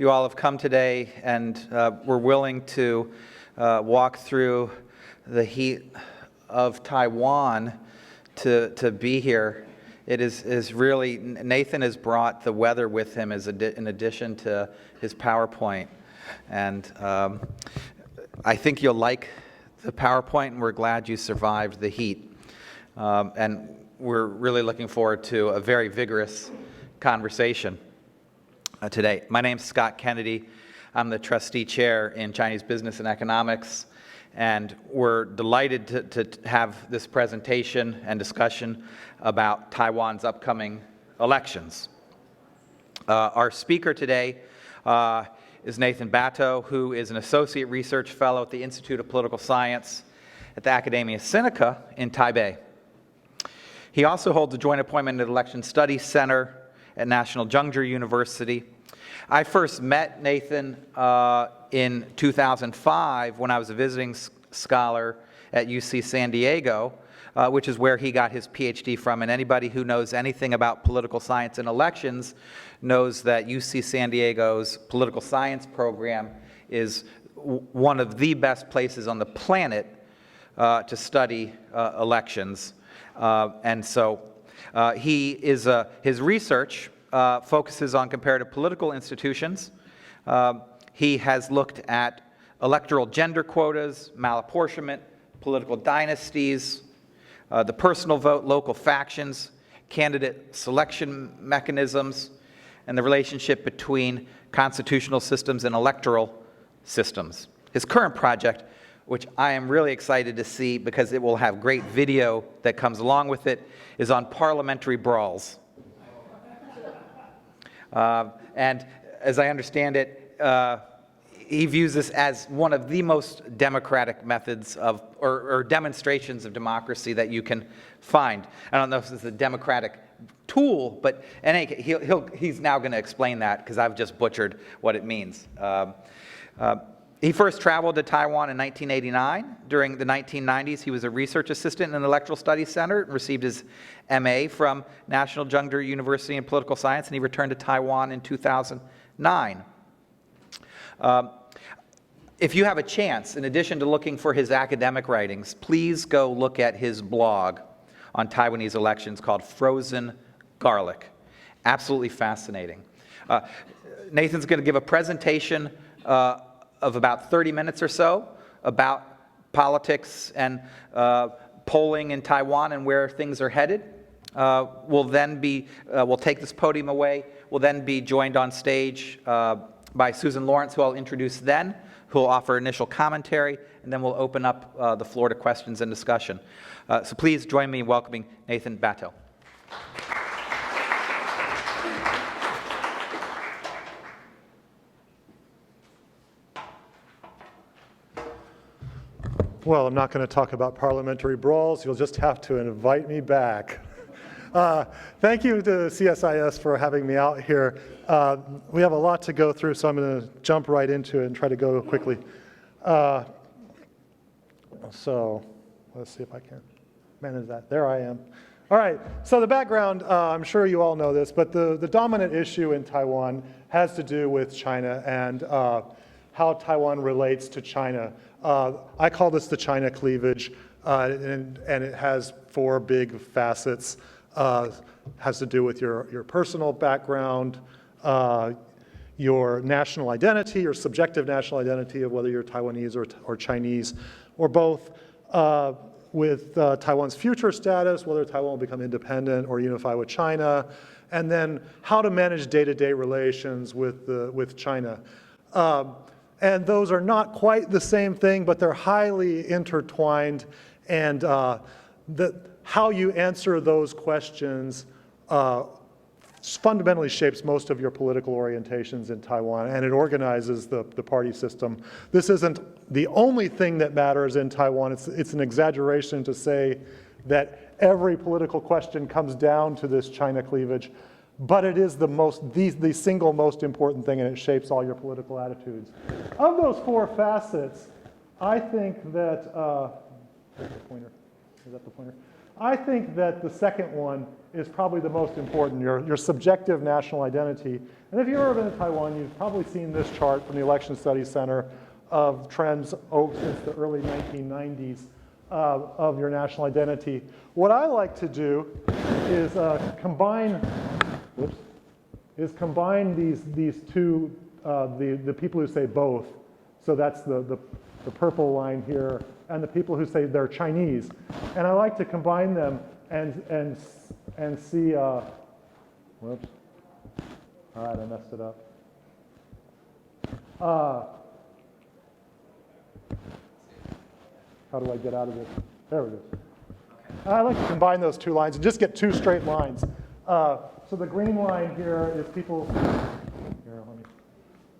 you all have come today and were willing to walk through the heat of Taiwan to be here. It is really, Nathan has brought the weather with him in addition to his PowerPoint. And I think you'll like the PowerPoint, and we're glad you survived the heat. And we're really looking forward to a very vigorous conversation today. My name's Scott Kennedy. I'm the Trustee Chair in Chinese Business and Economics, and we're delighted to have this presentation and discussion about Taiwan's upcoming elections. Our speaker today is Nathan Batto, who is an Associate Research Fellow at the Institute of Political Science at the Academia Sinica in Taipei. He also holds a joint appointment at the Election Studies Center at National Zhengzhou University. I first met Nathan in 2005 when I was a visiting scholar at UC San Diego, which is where he got his PhD from. And anybody who knows anything about political science and elections knows that UC San Diego's political science program is one of the best places on the planet to study elections. And so his research focuses on comparative political institutions. He has looked at electoral gender quotas, malapportionment, political dynasties, the personal vote, local factions, candidate selection mechanisms, and the relationship between constitutional systems and electoral systems. His current project, which I am really excited to see because it will have great video that comes along with it, is on parliamentary brawls. And as I understand it, he views this as one of the most democratic methods of, or demonstrations of democracy that you can find. I don't know if this is a democratic tool, but in any case, he's now going to explain that because I've just butchered what it means. He first traveled to Taiwan in 1989. During the 1990s, he was a research assistant in the Electoral Studies Center and received his MA from National Zhengzhou University in Political Science, and he returned to Taiwan in 2009. If you have a chance, in addition to looking for his academic writings, please go look at his blog on Taiwanese elections called Frozen Garlic. Absolutely fascinating. Nathan's going to give a presentation of about 30 minutes or so about politics and polling in Taiwan and where things are headed. We'll take this podium away. We'll then be joined on stage by Susan Lawrence, who I'll introduce then, who will offer initial commentary, and then we'll open up the floor to questions and discussion. So please join me in welcoming Nathan Batto. Well, I'm not going to talk about parliamentary brawls. You'll just have to invite me back. Thank you to CSIS for having me out here. We have a lot to go through, so I'm going to jump right into it and try to go quickly. So let's see if I can manage that. There I am. All right, so the background, I'm sure you all know this, but the dominant issue in Taiwan has to do with China and how Taiwan relates to China. I call this the China cleavage, and it has four big facets. Has to do with your personal background, your national identity, your subjective national identity of whether you're Taiwanese or Chinese, or both, with Taiwan's future status, whether Taiwan will become independent or unify with China, and then how to manage day-to-day relations with China. And those are not quite the same thing, but they're highly intertwined, and how you answer those questions fundamentally shapes most of your political orientations in Taiwan, and it organizes the party system. This isn't the only thing that matters in Taiwan. It's an exaggeration to say that every political question comes down to this China cleavage, but it is the single most important thing, and it shapes all your political attitudes. Of those four facets, I think that, there's the pointer. Is that the pointer? I think that the second one is probably the most important, your subjective national identity. And if you've ever been to Taiwan, you've probably seen this chart from the Election Studies Center of trends since the early 1990s of your national identity. What I like to do is combine these two, the people who say both. So that's the purple line here, and the people who say they're Chinese. And I like to combine them and see, whoops, all right, I messed it up. How do I get out of this? There we go. I like to combine those two lines and just get two straight lines. So the green line here is people, here,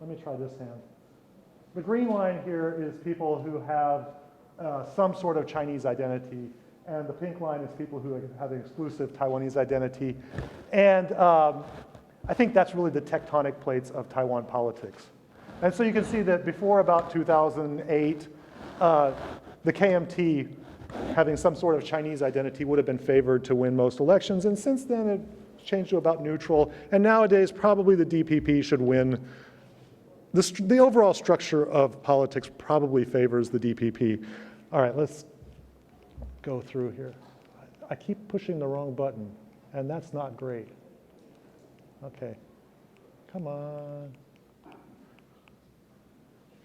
let me try this hand. The green line here is people who have some sort of Chinese identity, and the pink line is people who have an exclusive Taiwanese identity. And I think that's really the tectonic plates of Taiwan politics. And so you can see that before about 2008, the KMT, having some sort of Chinese identity, would have been favored to win most elections. And since then, it's changed to about neutral. And nowadays, probably the DPP should win. The overall structure of politics probably favors the DPP. All right, let's go through here. I keep pushing the wrong button, and that's not great. Okay, come on.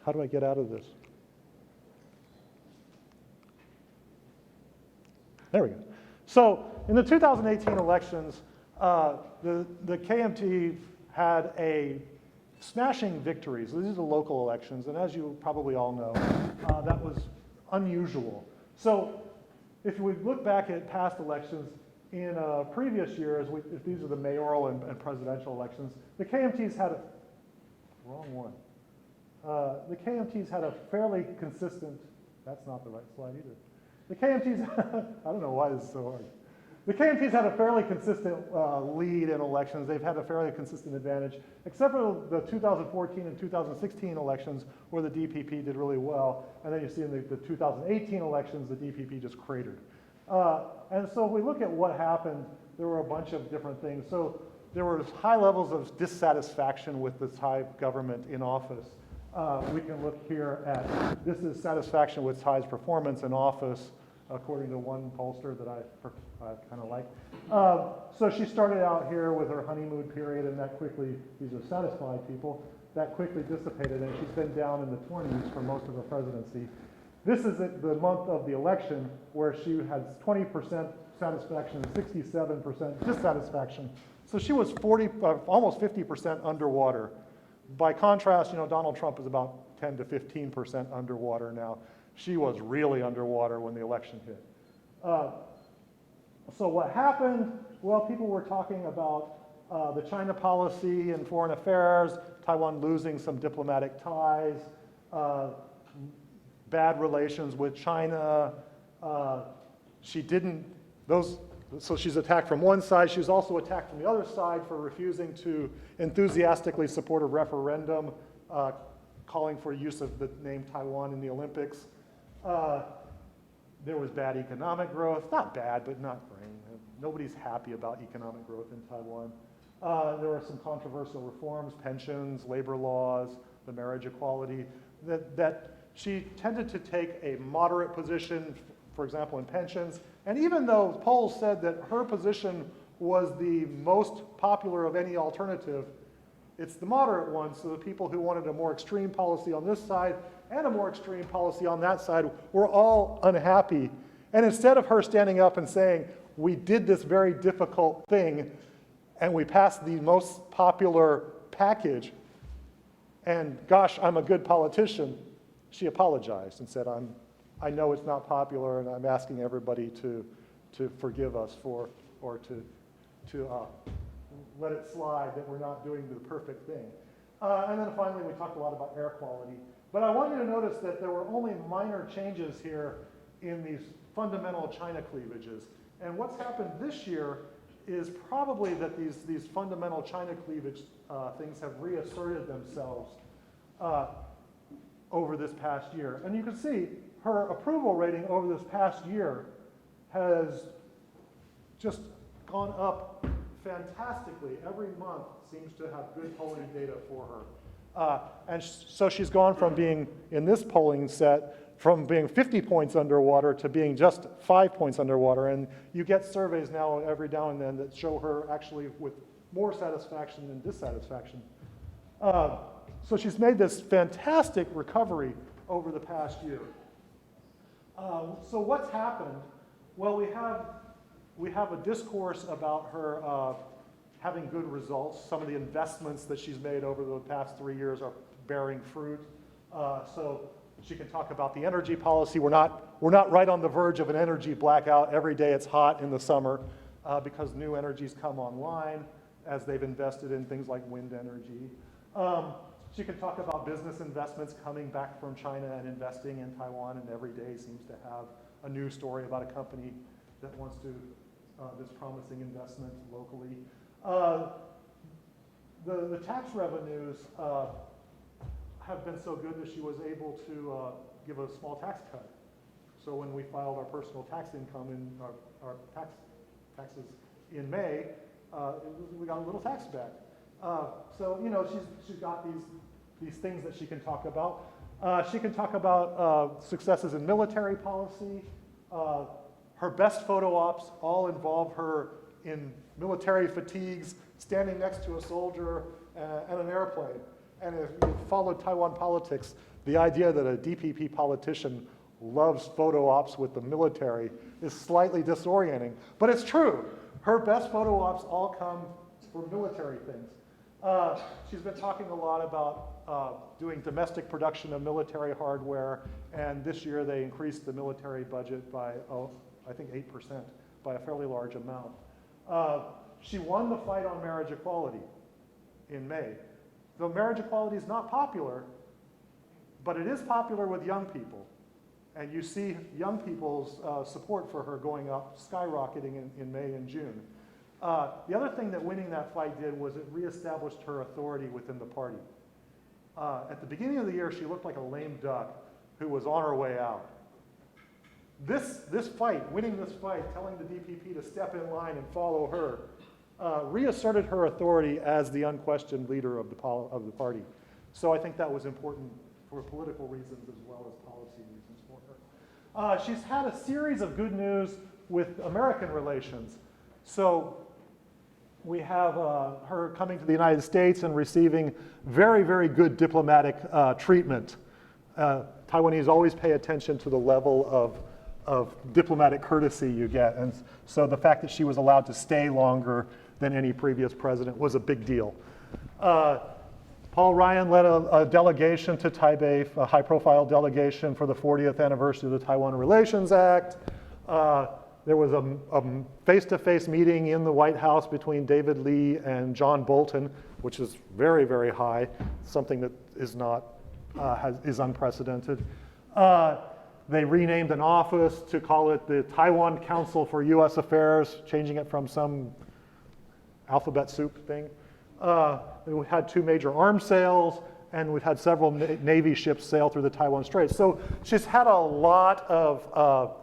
How do I get out of this? There we go. So in the 2018 elections, the KMT had a smashing victories. These are local elections, and as you probably all know, that was unusual. So if we look back at past elections, in previous years, if these are the mayoral and presidential elections, the KMT's had a, wrong one. The KMT's had a fairly consistent, that's not the right slide either. The KMT's, I don't know why this is so hard. The KMT's had a fairly consistent lead in elections. They've had a fairly consistent advantage, except for the 2014 and 2016 elections where the DPP did really well. And then you see in the 2018 elections, the DPP just cratered. And so if we look at what happened, there were a bunch of different things. So there were high levels of dissatisfaction with the Thai government in office. We can look here at, this is satisfaction with Thai's performance in office, according to one pollster that I kind of like. So she started out here with her honeymoon period, and that quickly, these are satisfied people, that quickly dissipated, and she's been down in the 20s for most of her presidency. This is the month of the election where she had 20% satisfaction and 67% dissatisfaction. So she was almost 50% underwater. By contrast, you know, Donald Trump is about 10 to 15% underwater now. She was really underwater when the election hit. So what happened? Well, people were talking about the China policy and foreign affairs, Taiwan losing some diplomatic ties, bad relations with China. So she's attacked from one side. She was also attacked from the other side for refusing to enthusiastically support a referendum calling for use of the name Taiwan in the Olympics. There was bad economic growth. Not bad, but not great. Nobody's happy about economic growth in Taiwan. There were some controversial reforms, pensions, labor laws, the marriage equality, that she tended to take a moderate position, for example, in pensions. And even though polls said that her position was the most popular of any alternative, it's the moderate one, so the people who wanted a more extreme policy on this side and a more extreme policy on that side were all unhappy. And instead of her standing up and saying, we did this very difficult thing and we passed the most popular package, and gosh, I'm a good politician, she apologized and said, I know it's not popular, and I'm asking everybody to forgive us for, or to let it slide that we're not doing the perfect thing. And then finally, we talked a lot about air quality. But I want you to notice that there were only minor changes here in these fundamental China cleavages. And what's happened this year is probably that these fundamental China cleavage things have reasserted themselves over this past year. And you can see her approval rating over this past year has just gone up fantastically. Every month seems to have good polling data for her. So she's gone from being, in this polling set, from being 50 points underwater to being just 5 points underwater. And you get surveys now every now and then that show her actually with more satisfaction than dissatisfaction. So she's made this fantastic recovery over the past year. So what's happened? Well, we have a discourse about her having good results. Some of the investments that she's made over the past 3 years are bearing fruit. So she can talk about the energy policy. We're not right on the verge of an energy blackout. Every day it's hot in the summer because new energies come online as they've invested in things like wind energy. She can talk about business investments coming back from China and investing in Taiwan, and every day seems to have a new story about a company that wants to this promising investment locally. The tax revenues have been so good that she was able to give a small tax cut. So when we filed our personal tax income in our taxes in May, we got a little tax back. So she's got these things that she can talk about. She can talk about successes in military policy. Her best photo ops all involve her in military fatigues, standing next to a soldier and an airplane. And if you've followed Taiwan politics, the idea that a DPP politician loves photo ops with the military is slightly disorienting. But it's true. Her best photo ops all come for military things. She's been talking a lot about doing domestic production of military hardware, and this year they increased the military budget by, I think 8%, by a fairly large amount. She won the fight on marriage equality in May. Though marriage equality is not popular, but it is popular with young people. And you see young people's support for her going up, skyrocketing in May and June. The other thing that winning that fight did was it reestablished her authority within the party. At the beginning of the year, she looked like a lame duck who was on her way out. This fight, winning this fight, telling the DPP to step in line and follow her, reasserted her authority as the unquestioned leader of the party. So I think that was important for political reasons as well as policy reasons for her. She's had a series of good news with American relations. So we have her coming to the United States and receiving very, very good diplomatic treatment. Taiwanese always pay attention to the level of diplomatic courtesy you get. And so the fact that she was allowed to stay longer than any previous president was a big deal. Paul Ryan led a delegation to Taipei, a high-profile delegation for the 40th anniversary of the Taiwan Relations Act. There was a face-to-face meeting in the White House between David Lee and John Bolton, which is very, very high, something that is unprecedented. They renamed an office to call it the Taiwan Council for U.S. Affairs, changing it from some alphabet soup thing. We had 2 major arms sales, and we've had several Navy ships sail through the Taiwan Straits. So she's had a lot of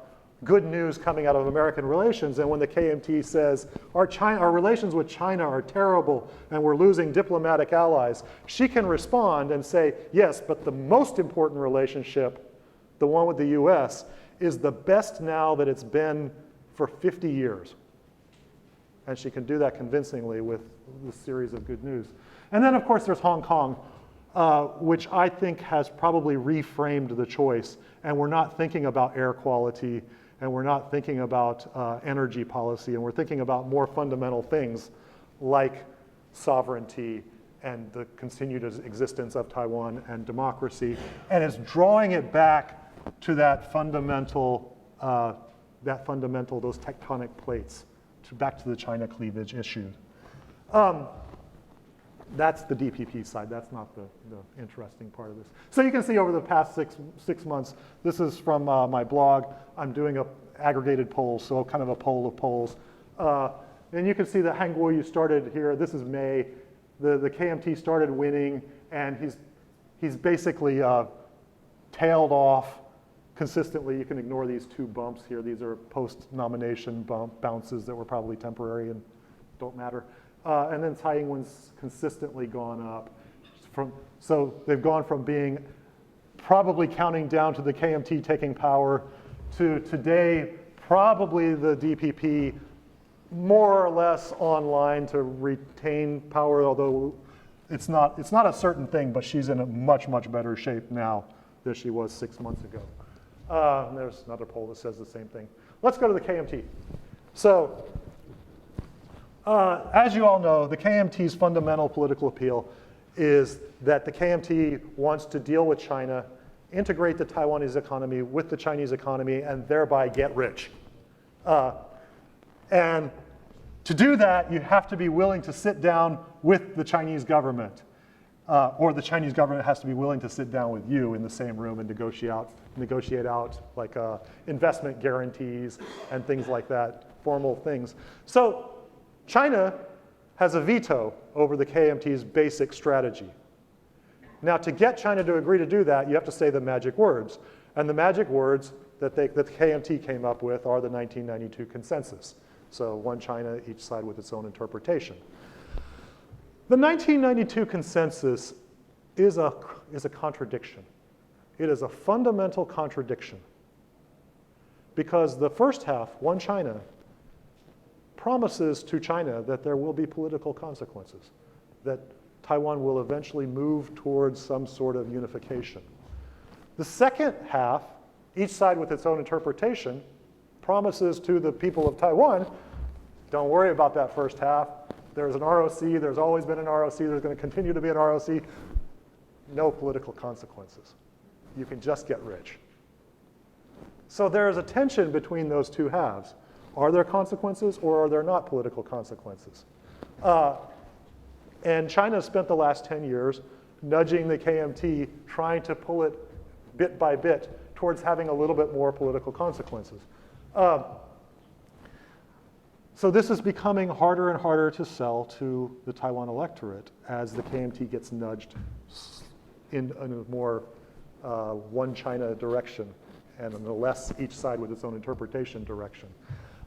good news coming out of American relations. And when the KMT says our relations with China are terrible and we're losing diplomatic allies, she can respond and say, yes, but the most important relationship, the one with the US, is the best now that it's been for 50 years. And she can do that convincingly with this series of good news. And then, of course, there's Hong Kong, which I think has probably reframed the choice. And we're not thinking about air quality, and we're not thinking about energy policy, and we're thinking about more fundamental things like sovereignty and the continued existence of Taiwan and democracy. And it's drawing it back to that fundamental, those tectonic plates, back to the China cleavage issue. That's the DPP side. That's not the interesting part of this. So you can see over the past six months, this is from my blog. I'm doing a aggregated polls, so kind of a poll of polls. And you can see that Kuo-yu started here. This is May. The KMT started winning, and he's basically tailed off consistently. You can ignore these 2 bumps here. These are post-nomination bounces that were probably temporary and don't matter. And then Tsai Ing-wen's consistently gone up. So they've gone from being probably counting down to the KMT taking power to today, probably the DPP more or less online to retain power, although it's not a certain thing, but she's in a much, much better shape now than she was 6 months ago. And there's another poll that says the same thing. Let's go to the KMT. So as you all know, the KMT's fundamental political appeal is that the KMT wants to deal with China, integrate the Taiwanese economy with the Chinese economy, and thereby get rich. And to do that, you have to be willing to sit down with the Chinese government, or the Chinese government has to be willing to sit down with you in the same room and negotiate out like investment guarantees and things like that, formal things. So China has a veto over the KMT's basic strategy. Now, to get China to agree to do that, you have to say the magic words. And the magic words that the KMT came up with are the 1992 consensus. So one China, each side with its own interpretation. The 1992 consensus is a contradiction. It is a fundamental contradiction. Because the first half, one China, promises to China that there will be political consequences, that Taiwan will eventually move towards some sort of unification. The second half, each side with its own interpretation, promises to the people of Taiwan, don't worry about that first half. There's an ROC, there's always been an ROC, there's going to continue to be an ROC. No political consequences. You can just get rich. So there is a tension between those 2 halves. Are there consequences or are there not political consequences? And China spent the last 10 years nudging the KMT, trying to pull it bit by bit towards having a little bit more political consequences. So this is becoming harder and harder to sell to the Taiwan electorate as the KMT gets nudged in a more one China direction and in a less each side with its own interpretation direction.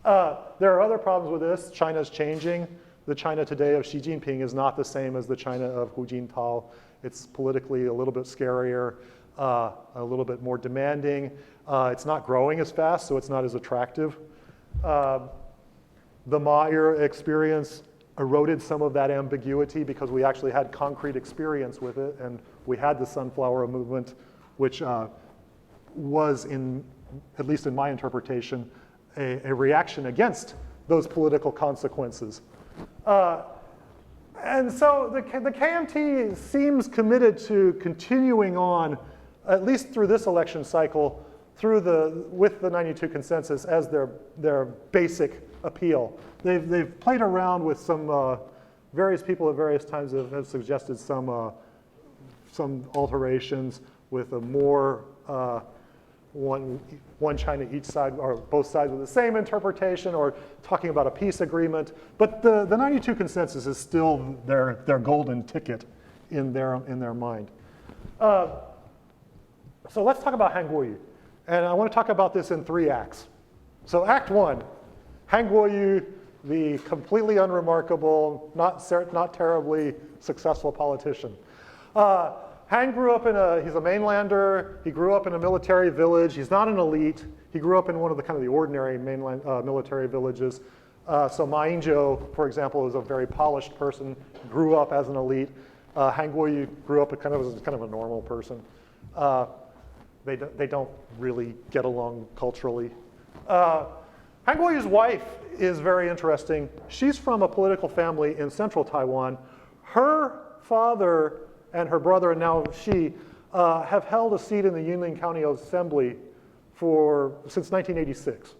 There are other problems with this. China's changing. The China today of Xi Jinping is not the same as the China of Hu Jintao. It's politically a little bit scarier, a little bit more demanding. It's not growing as fast, so it's not as attractive. The Ma era experience eroded some of that ambiguity because we actually had concrete experience with it, and we had the Sunflower Movement, which was, at least in my interpretation, a reaction against those political consequences. And so the KMT seems committed to continuing on, at least through this election cycle, with the 92 consensus as their basic appeal. They've played around with some, various people at various times have suggested some alterations with a more one China each side, or both sides with the same interpretation, or talking about a peace agreement. But the 92 consensus is still their golden ticket in their mind. So let's talk about Han Kuo-yu. And I want to talk about this in 3 acts. So Act 1, Han Kuo-yu, the completely unremarkable, not terribly successful politician. Han grew up he's a mainlander. He grew up in a military village. He's not an elite. He grew up in one of the ordinary mainland military villages. So Ma Ying-jeou, for example, is a very polished person, grew up as an elite. Han Kuo-yu grew up as kind of a normal person. They don't really get along culturally. Han Kuo-yu's wife is very interesting. She's from a political family in central Taiwan. Her father and her brother, and now she, have held a seat in the Yunlin County Assembly since 1986.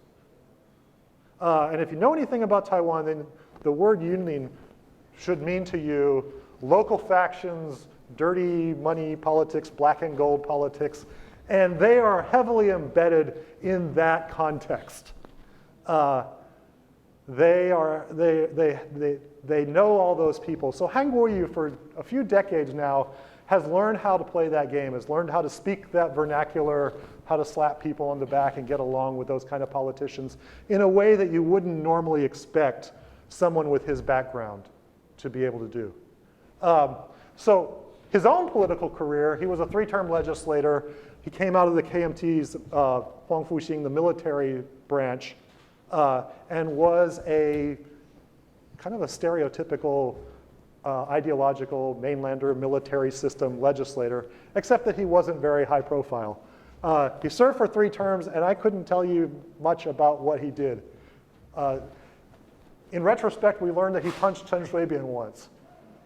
And if you know anything about Taiwan, then the word Yunlin should mean to you local factions, dirty money politics, black and gold politics, and they are heavily embedded in that context. They know all those people. So Han Kuo-yu, for a few decades now, has learned how to play that game, has learned how to speak that vernacular, how to slap people on the back and get along with those kind of politicians in a way that you wouldn't normally expect someone with his background to be able to do. So his own political career, he was a 3-term legislator. He came out of the KMT's Huang Fuxing, the military branch, and was a kind of a stereotypical ideological mainlander military system legislator, except that he wasn't very high profile. He served for 3 terms, and I couldn't tell you much about what he did. In retrospect, we learned that he punched Chen Shui-bian once.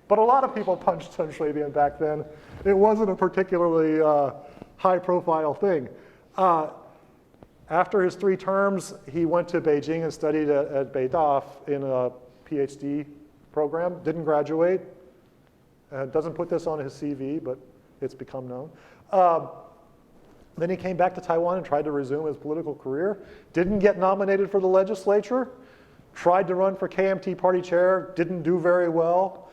But a lot of people punched Chen Shui-bian back then. It wasn't a particularly high-profile thing. After his 3 terms, he went to Beijing and studied at Beidaf in a PhD program. Didn't graduate. Doesn't put this on his CV, but it's become known. Then he came back to Taiwan and tried to resume his political career. Didn't get nominated for the legislature. Tried to run for KMT party chair. Didn't do very well.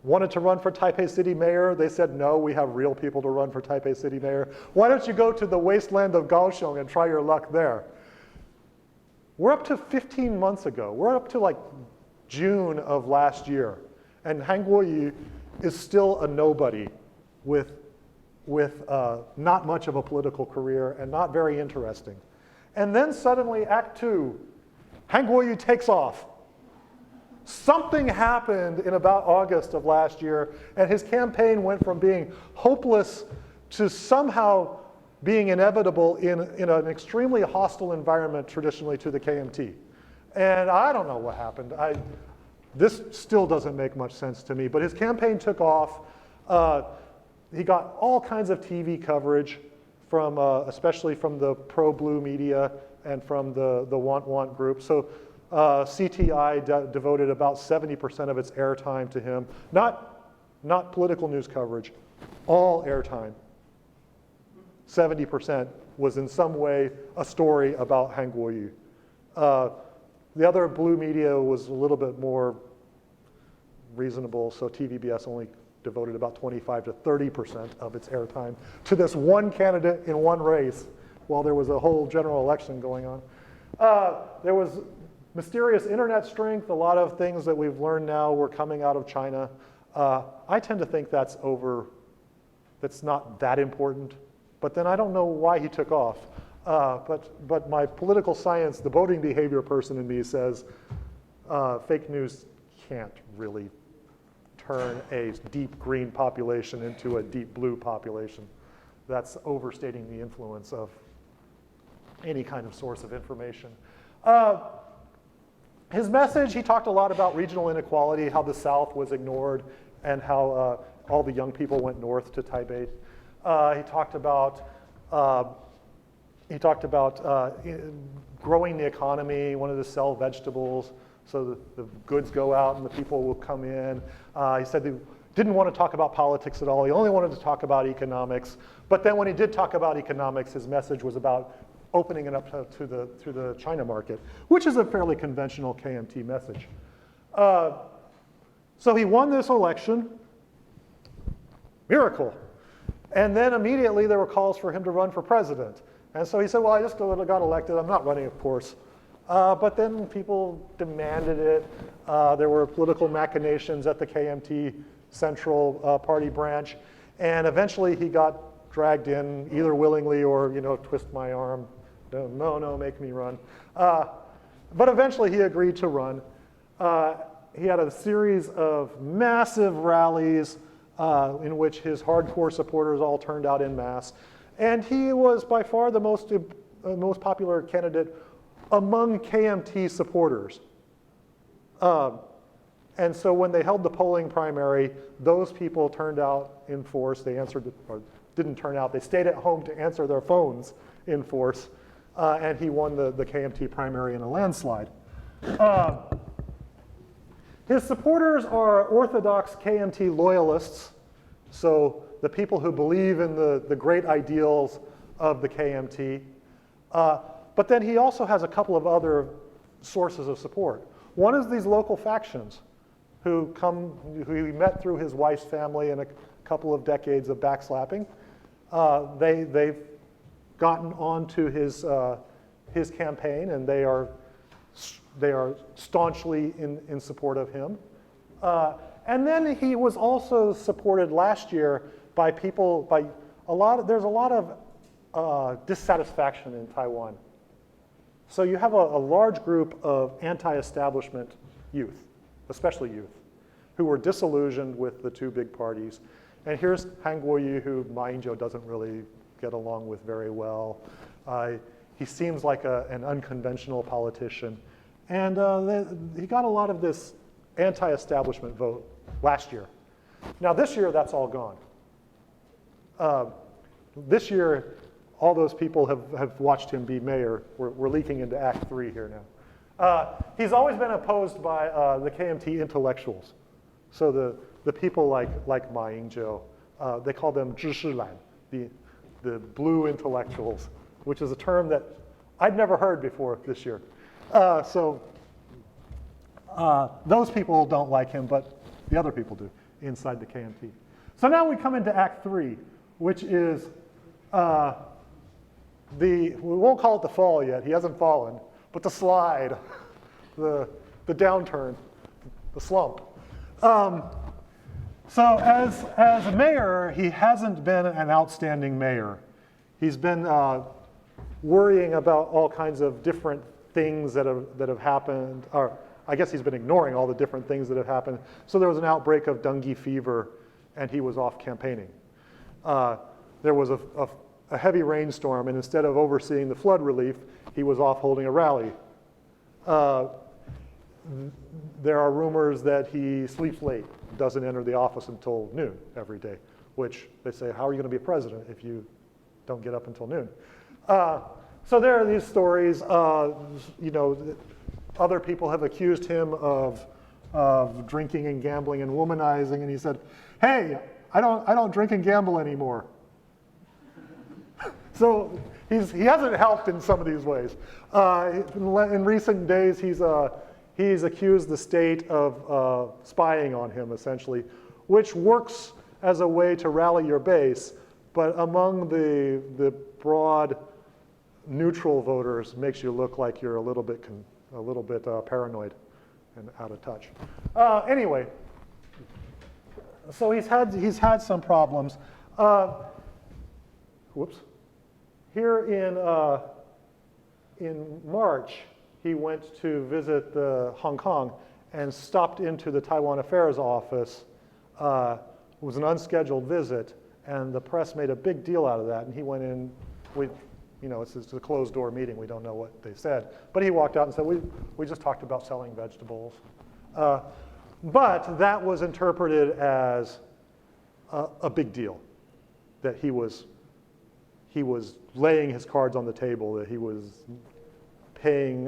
Wanted to run for Taipei City Mayor. They said, no, we have real people to run for Taipei City Mayor. Why don't you go to the wasteland of Kaohsiung and try your luck there? We're up to 15 months ago. We're up to like June of last year. And Han Kuo-yu is still a nobody with not much of a political career and not very interesting. And then suddenly, Act 2, Han Kuo-yu takes off. Something happened in about August of last year, and his campaign went from being hopeless to somehow being inevitable in an extremely hostile environment traditionally to the KMT. And I don't know what happened. This still doesn't make much sense to me, but his campaign took off. He got all kinds of TV coverage from, especially from the pro-blue media and from the Want group. So CTI devoted about 70% of its airtime to him. Not political news coverage, all airtime. 70% was in some way a story about Han Kuo-yu. The other blue media was a little bit more reasonable, so TVBS only devoted about 25 to 30% of its airtime to this one candidate in one race while there was a whole general election going on. There was mysterious internet strength. A lot of things that we've learned now were coming out of China. I tend to think that's not that important, but then I don't know why he took off. But my political science, the voting behavior person in me says fake news can't really turn a deep green population into a deep blue population. That's overstating the influence of any kind of source of information. His message, he talked a lot about regional inequality, how the South was ignored, and how all the young people went north to Taipei. He talked about growing the economy, wanted to sell vegetables so that the goods go out and the people will come in. He said he didn't want to talk about politics at all. He only wanted to talk about economics. But then when he did talk about economics, his message was about opening it up to the China market, which is a fairly conventional KMT message. So he won this election. Miracle. And then immediately there were calls for him to run for president. And so he said, well, I just got elected. I'm not running, of course. But then people demanded it. There were political machinations at the KMT Central Party branch. And eventually he got dragged in, either willingly or, twist my arm. No, make me run. But eventually he agreed to run. He had a series of massive rallies in which his hardcore supporters all turned out en masse. And he was by far the most popular candidate among KMT supporters. And so when they held the polling primary, those people turned out in force. They answered, or didn't turn out, they stayed at home to answer their phones in force. And he won the KMT primary in a landslide. His supporters are orthodox KMT loyalists, so the people who believe in the great ideals of the KMT. But then he also has a couple of other sources of support. One is these local factions who he met through his wife's family and a couple of decades of backslapping. They've gotten onto his campaign, and they are staunchly in support of him. And then he was also supported last year by people, there's a lot of dissatisfaction in Taiwan. So you have a large group of anti-establishment youth, especially youth, who were disillusioned with the two big parties. And here's Han Kuo-yu, who Ma Ying-jeou doesn't really get along with very well. He seems like an unconventional politician. And he got a lot of this anti-establishment vote last year. Now this year, that's all gone. This year, all those people have watched him be mayor. We're leaking into Act 3 here now. He's always been opposed by the KMT intellectuals. So the people like Ma Ying-jeou, they call them 知识蓝, the blue intellectuals, which is a term that I'd never heard before this year. Those people don't like him, but the other people do inside the KMT. So now we come into Act 3, which is we won't call it the fall yet, he hasn't fallen, but the slide, the downturn, the slump. So as a mayor, he hasn't been an outstanding mayor. He's been worrying about all kinds of different things that have happened, or I guess he's been ignoring all the different things that have happened. So there was an outbreak of dengue fever, and he was off campaigning. There was a heavy rainstorm, and instead of overseeing the flood relief, he was off holding a rally. There are rumors that he sleeps late, doesn't enter the office until noon every day, which they say, how are you going to be president if you don't get up until noon? So there are these stories. Other people have accused him of drinking and gambling and womanizing, and he said, hey, I don't drink and gamble anymore. So he hasn't helped in some of these ways. In recent days, he's accused the state of spying on him, essentially, which works as a way to rally your base, but among the broad neutral voters makes you look like you're a little bit paranoid and out of touch. Anyway, so he's had some problems. Whoops. Here in March, he went to visit Hong Kong and stopped into the Taiwan Affairs office. It was an unscheduled visit, and the press made a big deal out of that. And he went in. It's a closed door meeting. We don't know what they said. But he walked out and said, we just talked about selling vegetables. But that was interpreted as a big deal, that he was laying his cards on the table, that he was paying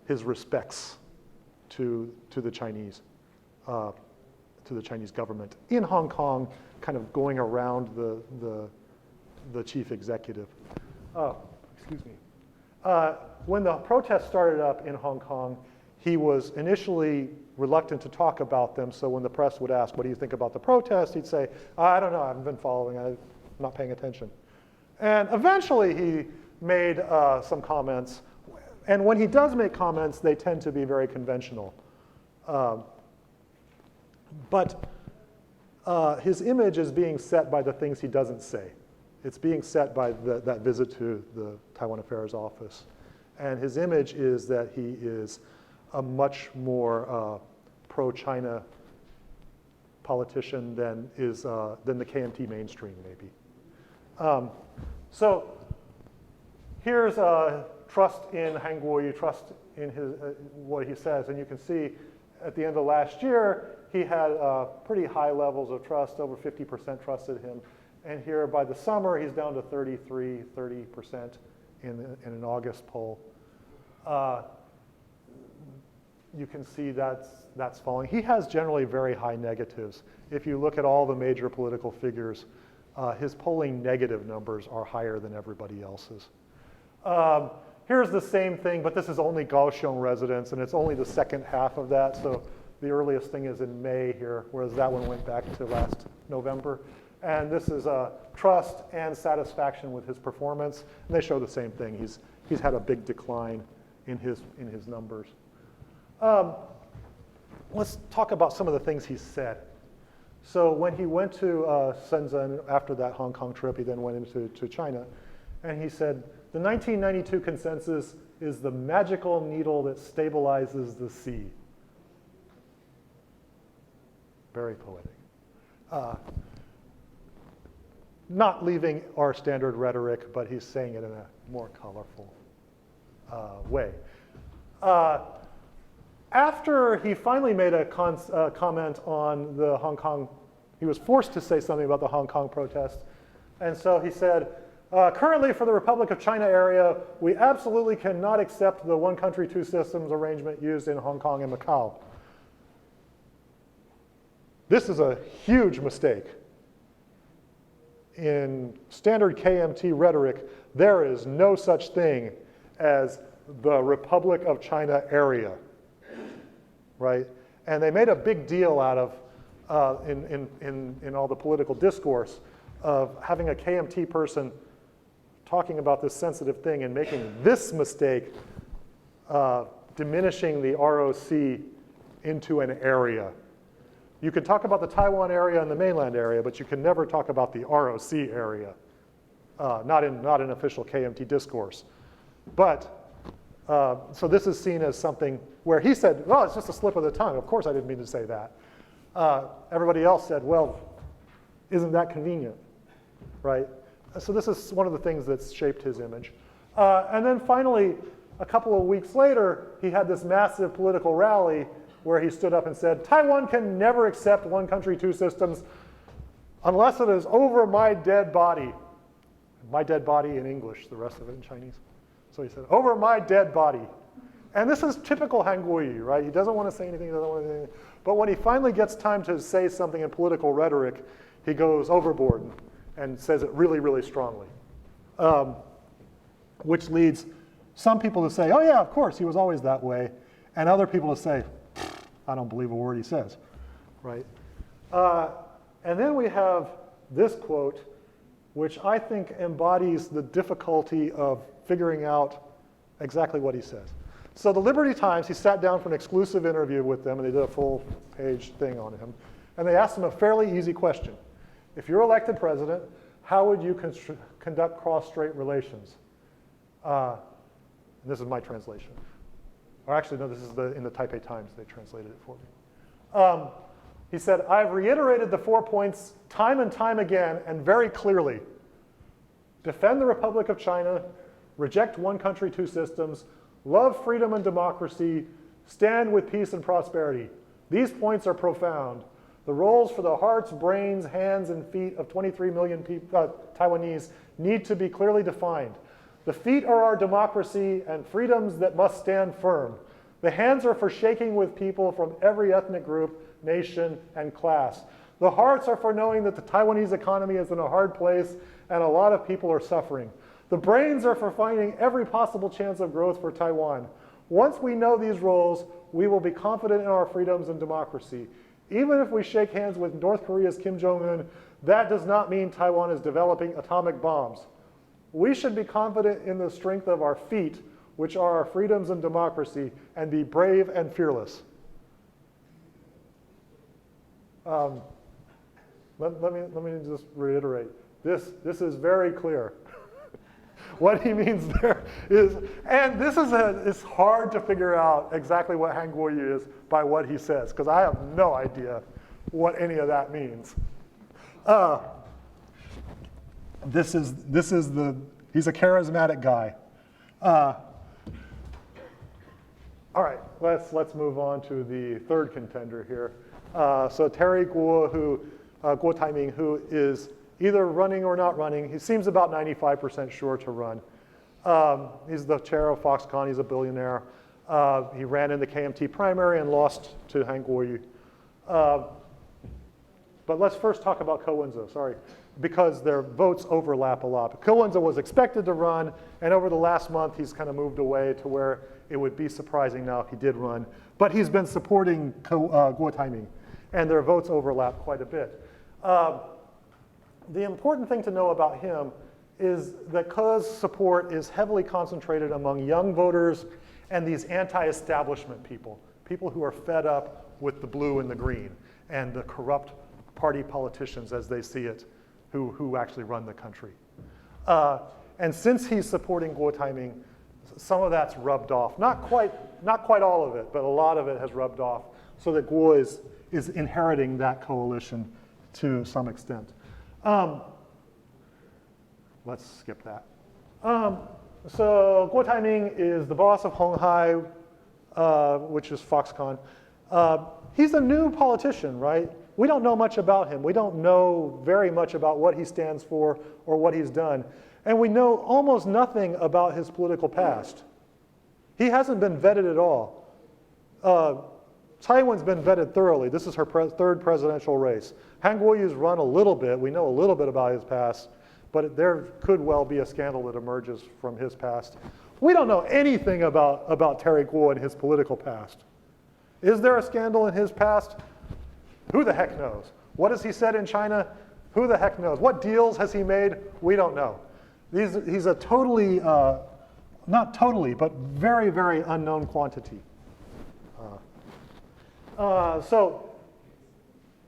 his respects to the Chinese government in Hong Kong, kind of going around the chief executive. Excuse me. When the protests started up in Hong Kong, he was initially reluctant to talk about them. So when the press would ask, what do you think about the protest? He'd say, I don't know, I haven't been following, I'm not paying attention. And eventually he made some comments. And when he does make comments, they tend to be very conventional. But his image is being set by the things he doesn't say. It's being set by that visit to the Taiwan Affairs office. And his image is that he is a much more pro-China politician than the KMT mainstream, maybe. So here's trust in Han Kuo-yu, trust in what he says. And you can see at the end of last year, he had pretty high levels of trust, over 50% trusted him. And here by the summer, he's down to 30% in an August poll. You can see that's falling. He has generally very high negatives. If you look at all the major political figures, his polling negative numbers are higher than everybody else's. Here's the same thing, but this is only Kaohsiung residents, and it's only the second half of that. So The earliest thing is in May here, whereas that one went back to last November. And this is trust and satisfaction with his performance. And they show the same thing. He's had a big decline in his numbers. Let's talk about some of the things he said. So when he went to Shenzhen after that Hong Kong trip, he then went into China. And he said, the 1992 consensus is the magical needle that stabilizes the sea. Very poetic. Not leaving our standard rhetoric, but he's saying it in a more colorful way. After he finally made a comment on the Hong Kong, he was forced to say something about the Hong Kong protest. And so he said, currently for the Republic of China area, we absolutely cannot accept the one country, two systems arrangement used in Hong Kong and Macau. This is a huge mistake. In standard KMT rhetoric, there is no such thing as the Republic of China area, right? And they made a big deal out of, in all the political discourse, of having a KMT person talking about this sensitive thing and making this mistake, diminishing the ROC into an area. You can talk about the Taiwan area and the mainland area, but you can never talk about the ROC area, not in official KMT discourse. But, so this is seen as something where he said, well, it's just a slip of the tongue. Of course I didn't mean to say that. Everybody else said, well, isn't that convenient, right? So this is one of the things that's shaped his image. And then finally, a couple of weeks later, he had this massive political rally where he stood up and said, Taiwan can never accept one country, two systems unless it is over my dead body. My dead body in English, the rest of it in Chinese. So he said, over my dead body. And this is typical Han Kuo-yu, right? He doesn't want to say anything, he doesn't want to say anything. But when he finally gets time to say something in political rhetoric, he goes overboard and says it really, really strongly. Which leads some people to say, oh yeah, of course, he was always that way. And other people to say, I don't believe a word he says, right? And then we have this quote, which I think embodies the difficulty of figuring out exactly what he says. So the Liberty Times, he sat down for an exclusive interview with them, and they did a full-page thing on him. And they asked him a fairly easy question. If you're elected president, how would you conduct cross-strait relations? And this is my translation. Or actually, no, this is in the Taipei Times. They translated it for me. He said, I've reiterated the 4 points time and time again and very clearly. Defend the Republic of China, reject one country, two systems, love freedom and democracy, stand with peace and prosperity. These points are profound. The roles for the hearts, brains, hands, and feet of 23 million Taiwanese need to be clearly defined. The feet are our democracy and freedoms that must stand firm. The hands are for shaking with people from every ethnic group, nation, and class. The hearts are for knowing that the Taiwanese economy is in a hard place and a lot of people are suffering. The brains are for finding every possible chance of growth for Taiwan. Once we know these roles, we will be confident in our freedoms and democracy. Even if we shake hands with North Korea's Kim Jong-un, that does not mean Taiwan is developing atomic bombs. We should be confident in the strength of our feet, which are our freedoms and democracy, and be brave and fearless. Let me just reiterate. This is very clear. What he means there is, and this is it's hard to figure out exactly what Han Kuo-yu is by what he says, because I have no idea what any of that means. He's a charismatic guy. All right, let's move on to the third contender here. So Terry Guo Taiming, who is either running or not running. He seems about 95% sure to run. He's the chair of Foxconn. He's a billionaire. He ran in the KMT primary and lost to Han Kuo-yu. But let's first talk about Ko-Wen-ze, sorry, because their votes overlap a lot. Ko-Wen-ze was expected to run, and over the last month, he's kind of moved away to where it would be surprising now if he did run. But he's been supporting Guo Taiming, and their votes overlap quite a bit. The important thing to know about him is that Ke's support is heavily concentrated among young voters and these anti-establishment people, people who are fed up with the blue and the green and the corrupt party politicians as they see it, who actually run the country. And since he's supporting Guo Taiming, some of that's rubbed off. Not quite all of it, but a lot of it has rubbed off, so that Guo is inheriting that coalition to some extent. Let's skip that. So Guo Taiming is the boss of Hong Hai, which is Foxconn. He's a new politician, right? We don't know much about him. We don't know very much about what he stands for or what he's done. And we know almost nothing about his political past. He hasn't been vetted at all. Taiwan's been vetted thoroughly. This is her third presidential race. Han Kuo-yu's run a little bit. We know a little bit about his past, but there could well be a scandal that emerges from his past. We don't know anything about Terry Guo and his political past. Is there a scandal in his past? Who the heck knows? What has he said in China? Who the heck knows? What deals has he made? We don't know. He's a totally, not totally, but very, very unknown quantity. So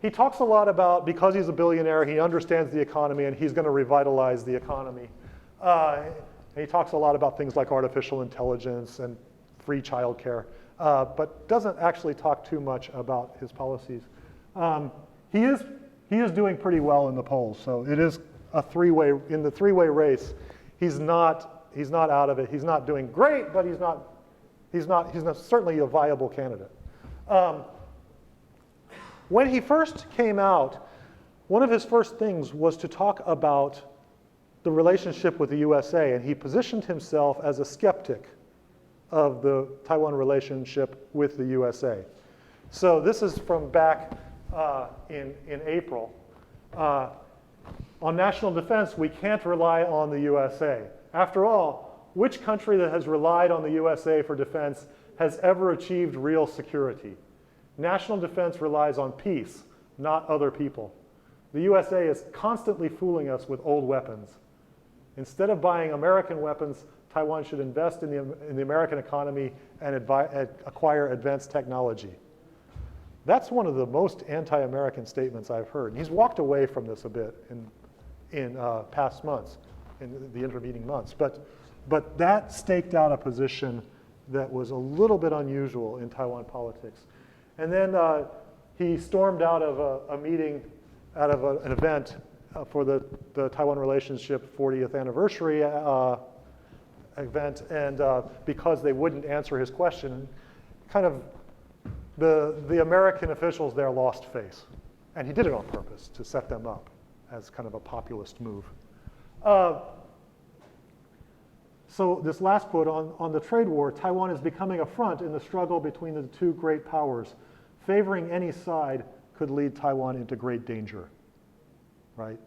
he talks a lot about, because he's a billionaire, he understands the economy and he's going to revitalize the economy. And he talks a lot about things like artificial intelligence and free childcare, but doesn't actually talk too much about his policies. He is doing pretty well in the polls, so it is a three-way, in the three-way race, he's not out of it. He's not doing great, but he's not certainly a viable candidate. When he first came out, one of his first things was to talk about the relationship with the USA, and he positioned himself as a skeptic of the Taiwan relationship with the USA. So this is from back in April. On national defense, we can't rely on the USA. After all, which country that has relied on the USA for defense has ever achieved real security? National defense relies on peace, not other people. The USA is constantly fooling us with old weapons. Instead of buying American weapons, Taiwan should invest in the American economy and acquire advanced technology. That's one of the most anti-American statements I've heard. And he's walked away from this a bit in past months, in the intervening months. But that staked out a position that was a little bit unusual in Taiwan politics. And then he stormed out of a meeting, out of an event for the Taiwan relationship 40th anniversary event, and because they wouldn't answer his question, kind of the American officials there lost face. And he did it on purpose to set them up as kind of a populist move. So this last quote on the trade war, Taiwan is becoming a front in the struggle between the two great powers. Favoring any side could lead Taiwan into great danger, right?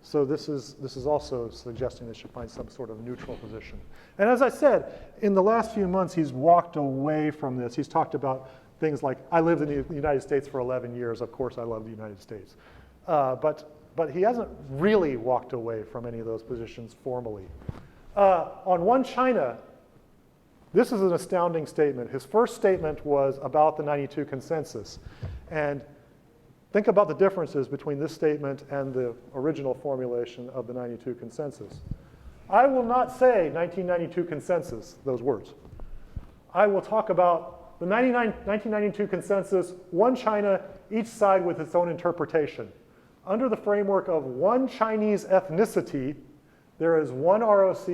So this is also suggesting they should find some sort of neutral position. And as I said, in the last few months, he's walked away from this. He's talked about things like, I lived in the United States for 11 years. Of course, I love the United States. But he hasn't really walked away from any of those positions formally. On One China, this is an astounding statement. His first statement was about the 92 consensus. And think about the differences between this statement and the original formulation of the 92 consensus. I will not say 1992 consensus, those words. I will talk about the 1992 consensus, one China, each side with its own interpretation. Under the framework of one Chinese ethnicity, there is one ROC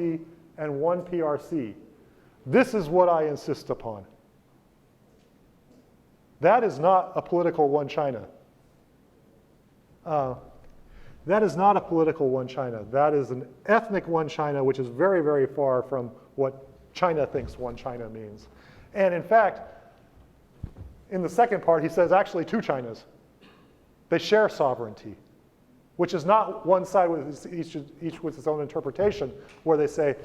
and one PRC. This is what I insist upon. That is not a political one China. That is not a political one China. That is an ethnic one China, which is very, very far from what China thinks one China means. And in fact, in the second part, he says actually two Chinas. They share sovereignty, which is not one side with each with its own interpretation, where they say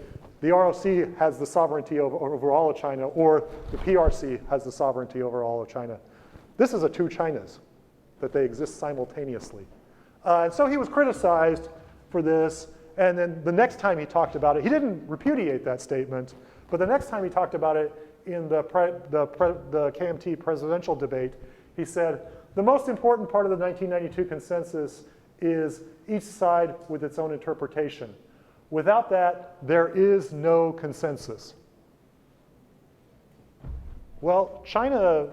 the ROC has the sovereignty over all of China, or the PRC has the sovereignty over all of China. This is a two Chinas, that they exist simultaneously. And so he was criticized for this, and then the next time he talked about it, he didn't repudiate that statement, but the next time he talked about it in the KMT presidential debate, he said, the most important part of the 1992 consensus is each side with its own interpretation. Without that, there is no consensus. Well, China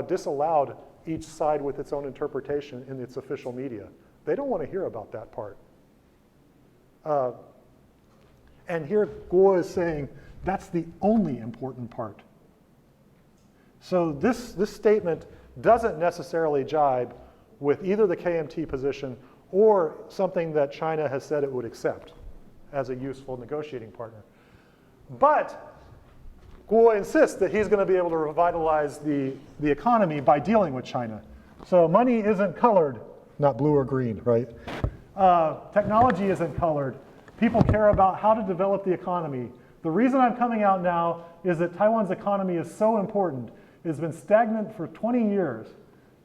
disallowed each side with its own interpretation in its official media. They don't want to hear about that part. And here Kuo is saying that's the only important part. So this statement doesn't necessarily jibe with either the KMT position or something that China has said it would accept as a useful negotiating partner. But Kuo insists that he's going to be able to revitalize the economy by dealing with China. So money isn't colored, not blue or green, right? Technology isn't colored. People care about how to develop the economy. The reason I'm coming out now is that Taiwan's economy is so important. It's been stagnant for 20 years.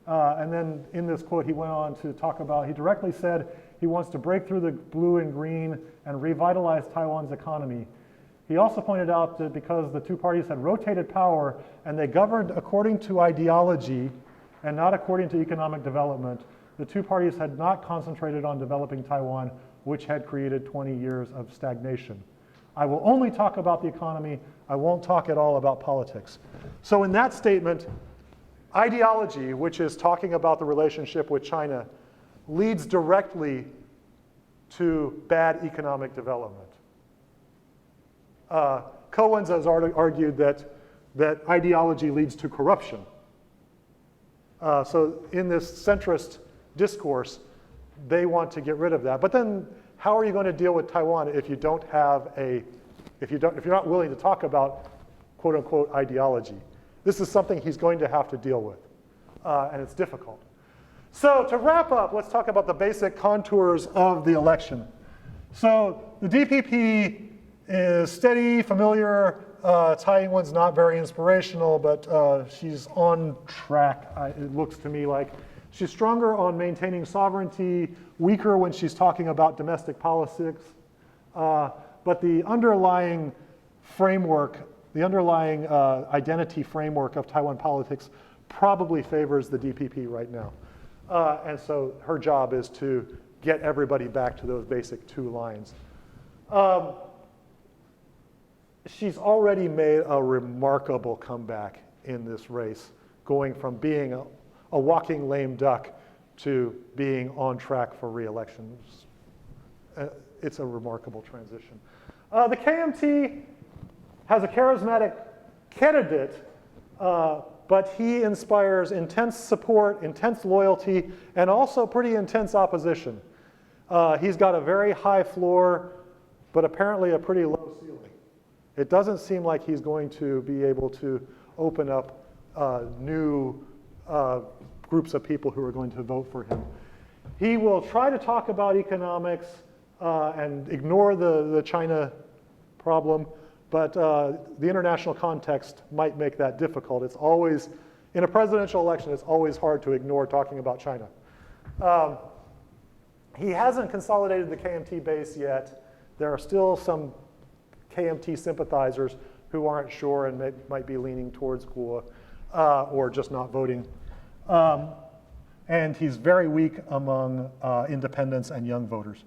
And then in this quote, he went on to talk about, he directly said he wants to break through the blue and green and revitalize Taiwan's economy. He also pointed out that because the two parties had rotated power and they governed according to ideology and not according to economic development, the two parties had not concentrated on developing Taiwan, which had created 20 years of stagnation. I will only talk about the economy. I won't talk at all about politics. So in that statement, ideology, which is talking about the relationship with China, leads directly to bad economic development. Cohen's has argued that ideology leads to corruption. So in this centrist discourse, they want to get rid of that. But then how are you going to deal with Taiwan if you don't have if you're not willing to talk about quote unquote ideology? This is something he's going to have to deal with, and it's difficult. So to wrap up, let's talk about the basic contours of the election. So the DPP is steady, familiar. Tsai Ing-wen's not very inspirational, but she's on track, it looks to me like. She's stronger on maintaining sovereignty, weaker when she's talking about domestic politics. But the underlying framework, the underlying identity framework of Taiwan politics probably favors the DPP right now. And so her job is to get everybody back to those basic two lines. She's already made a remarkable comeback in this race, going from being a walking lame duck to being on track for re-election. It's a remarkable transition. The KMT has a charismatic candidate, but he inspires intense support, intense loyalty, and also pretty intense opposition. He's got a very high floor, but apparently a pretty low ceiling. It doesn't seem like he's going to be able to open up new groups of people who are going to vote for him. He will try to talk about economics and ignore the China problem, but the international context might make that difficult. It's always, in a presidential election, it's always hard to ignore talking about China. He hasn't consolidated the KMT base yet. There are still some KMT sympathizers who aren't sure and might be leaning towards Kuo or just not voting. And he's very weak among independents and young voters.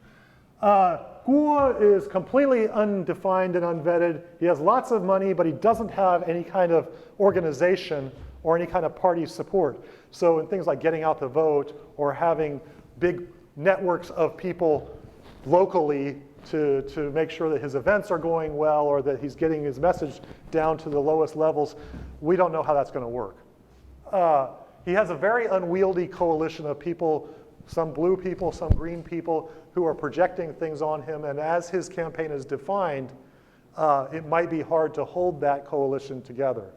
Kuo is completely undefined and unvetted. He has lots of money, but he doesn't have any kind of organization or any kind of party support. So in things like getting out the vote or having big networks of people locally to make sure that his events are going well or that he's getting his message down to the lowest levels, we don't know how that's going to work. He has a very unwieldy coalition of people, some blue people, some green people, who are projecting things on him, and as his campaign is defined, it might be hard to hold that coalition together.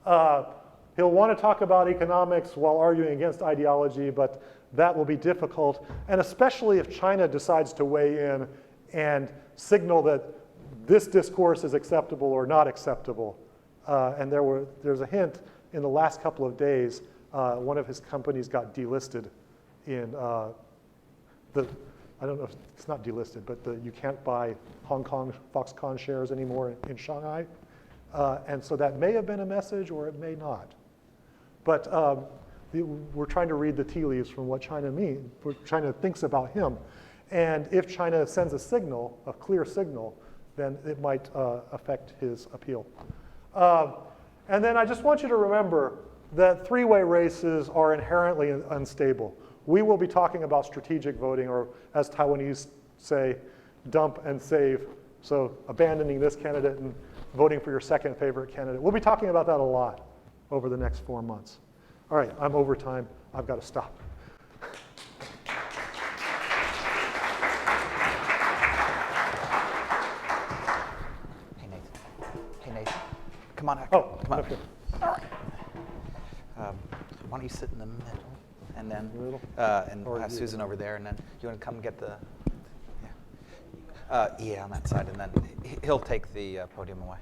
He'll want to talk about economics while arguing against ideology, but that will be difficult, and especially if China decides to weigh in and signal that this discourse is acceptable or not acceptable. And there's a hint in the last couple of days, one of his companies got delisted in I don't know if it's not delisted, but you can't buy Hong Kong Foxconn shares anymore in Shanghai. And so that may have been a message or it may not. But we're trying to read the tea leaves from what China means, what China thinks about him. And if China sends a signal, a clear signal, then it might affect his appeal. And then I just want you to remember that three-way races are inherently unstable. We will be talking about strategic voting, or as Taiwanese say, dump and save. So abandoning this candidate and voting for your second favorite candidate. We'll be talking about that a lot over the next 4 months. All right, I'm over time. I've got to stop. Hey, Nathan. Come on, Oh, come on. okay. Why don't you sit in the middle, and then and Or have you. Susan over there, and then you want to come get the yeah on that side, and then he'll take the podium away.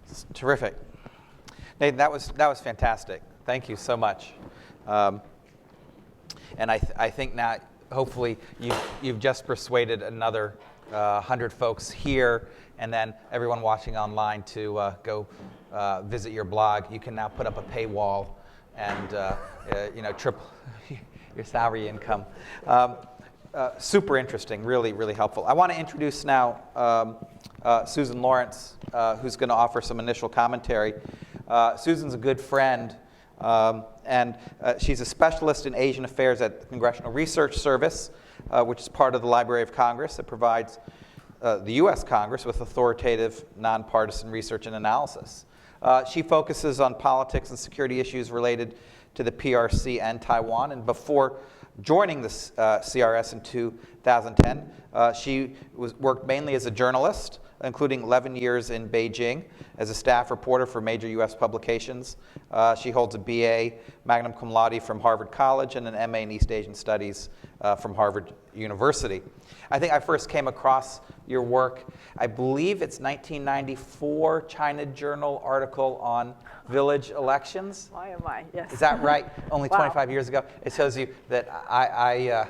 It's terrific, Nathan. That was fantastic. Thank you so much. And I think now hopefully you've just persuaded another 100 folks here, and then everyone watching online to go visit your blog. You can now put up a paywall and triple your salary income. Super interesting, really, really helpful. I want to introduce now Susan Lawrence, who's going to offer some initial commentary. Susan's a good friend, and she's a specialist in Asian affairs at the Congressional Research Service, which is part of the Library of Congress that provides the U.S. Congress with authoritative, nonpartisan research and analysis. She focuses on politics and security issues related to the PRC and Taiwan. And before joining the CRS in 2010, she worked mainly as a journalist, including 11 years in Beijing as a staff reporter for major U.S. publications. She holds a BA magna cum laude from Harvard College and an MA in East Asian Studies from Harvard University. I think I first came across your work, I believe it's 1994 China Journal article on village elections. Why am I? Yes. Is that right? Only Wow. 25 years ago. It shows you that I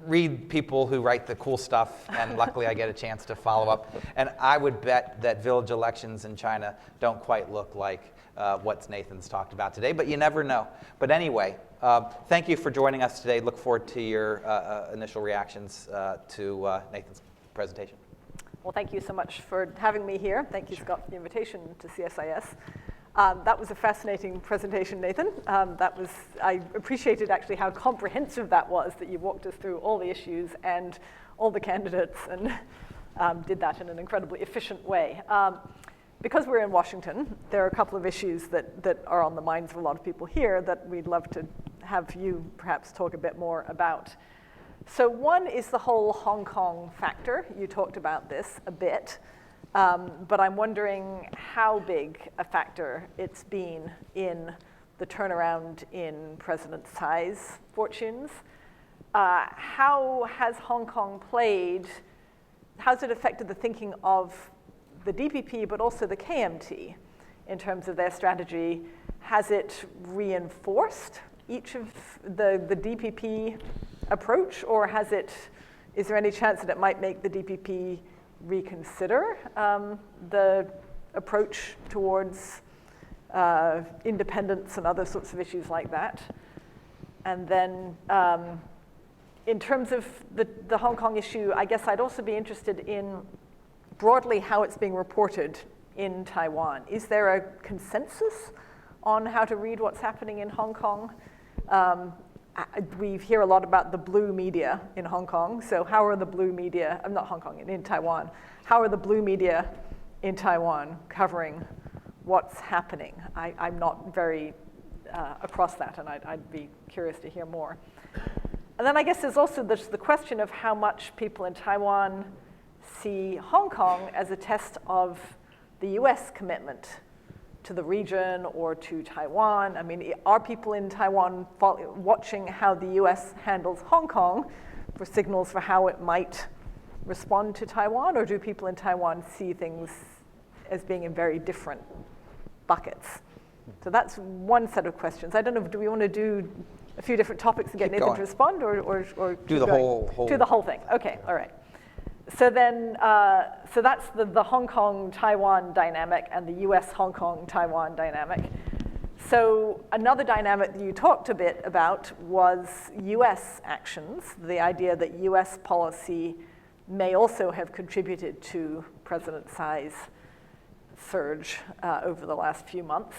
read people who write the cool stuff, and luckily I get a chance to follow up. And I would bet that village elections in China don't quite look like what Nathan's talked about today, but you never know. But anyway, thank you for joining us today. Look forward to your initial reactions to Nathan's presentation. Well, thank you so much for having me here. Thank you, Scott, for the invitation to CSIS. That was a fascinating presentation, Nathan. I appreciated actually how comprehensive that was, that you walked us through all the issues and all the candidates and did that in an incredibly efficient way. Because we're in Washington, there are a couple of issues that are on the minds of a lot of people here that we'd love to have you perhaps talk a bit more about. So one is the whole Hong Kong factor. You talked about this a bit. But I'm wondering how big a factor it's been in the turnaround in President Tsai's fortunes. How has Hong Kong played, how's it affected the thinking of the DPP, but also the KMT in terms of their strategy? Has it reinforced each of the DPP approach, or is there any chance that it might make the DPP reconsider the approach towards independence and other sorts of issues like that? And then in terms of the Hong Kong issue, I guess I'd also be interested in broadly how it's being reported in Taiwan. Is there a consensus on how to read what's happening in Hong Kong? We hear a lot about the blue media in Hong Kong. So how are the blue media, not Hong Kong, in Taiwan, how are the blue media in Taiwan covering what's happening? I'm not very across that, and I'd be curious to hear more. And then I guess there's also the question of how much people in Taiwan see Hong Kong as a test of the US commitment to the region or to Taiwan? I mean, are people in Taiwan watching how the US handles Hong Kong for signals for how it might respond to Taiwan, or do people in Taiwan see things as being in very different buckets? So that's one set of questions. I don't know, do we want to do a few different topics and get Nathan to respond, or do the whole do the whole thing? Okay, all right. So then, so that's the Hong Kong-Taiwan dynamic and the US-Hong Kong-Taiwan dynamic. So another dynamic that you talked a bit about was US actions, the idea that US policy may also have contributed to President Tsai's surge over the last few months.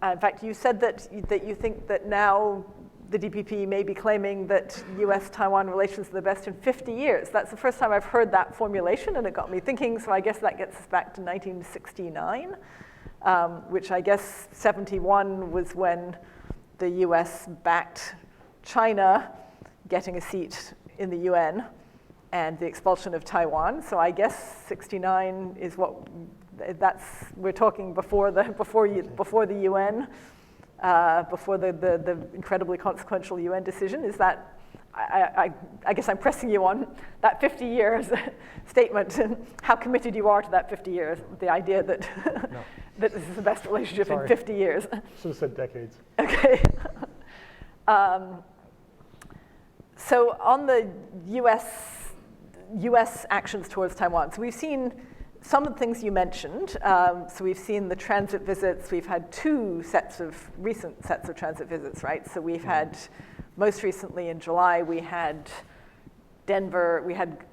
In fact, you said that you think that now the DPP may be claiming that US-Taiwan relations are the best in 50 years. That's the first time I've heard that formulation, and it got me thinking, so I guess that gets us back to 1969, which I guess 71 was when the US backed China getting a seat in the UN and the expulsion of Taiwan. So I guess 69 is what, we're talking before the UN, before the incredibly consequential UN decision. Is that, I guess I'm pressing you on that 50 years statement and how committed you are to that 50 years, the idea that, no. that this is the best relationship in 50 years. Should have said decades. Okay. So on the US actions towards Taiwan, so we've seen some of the things you mentioned. So we've seen the transit visits. We've had two recent sets of transit visits, right? So we've had, most recently in July, we had Denver, we had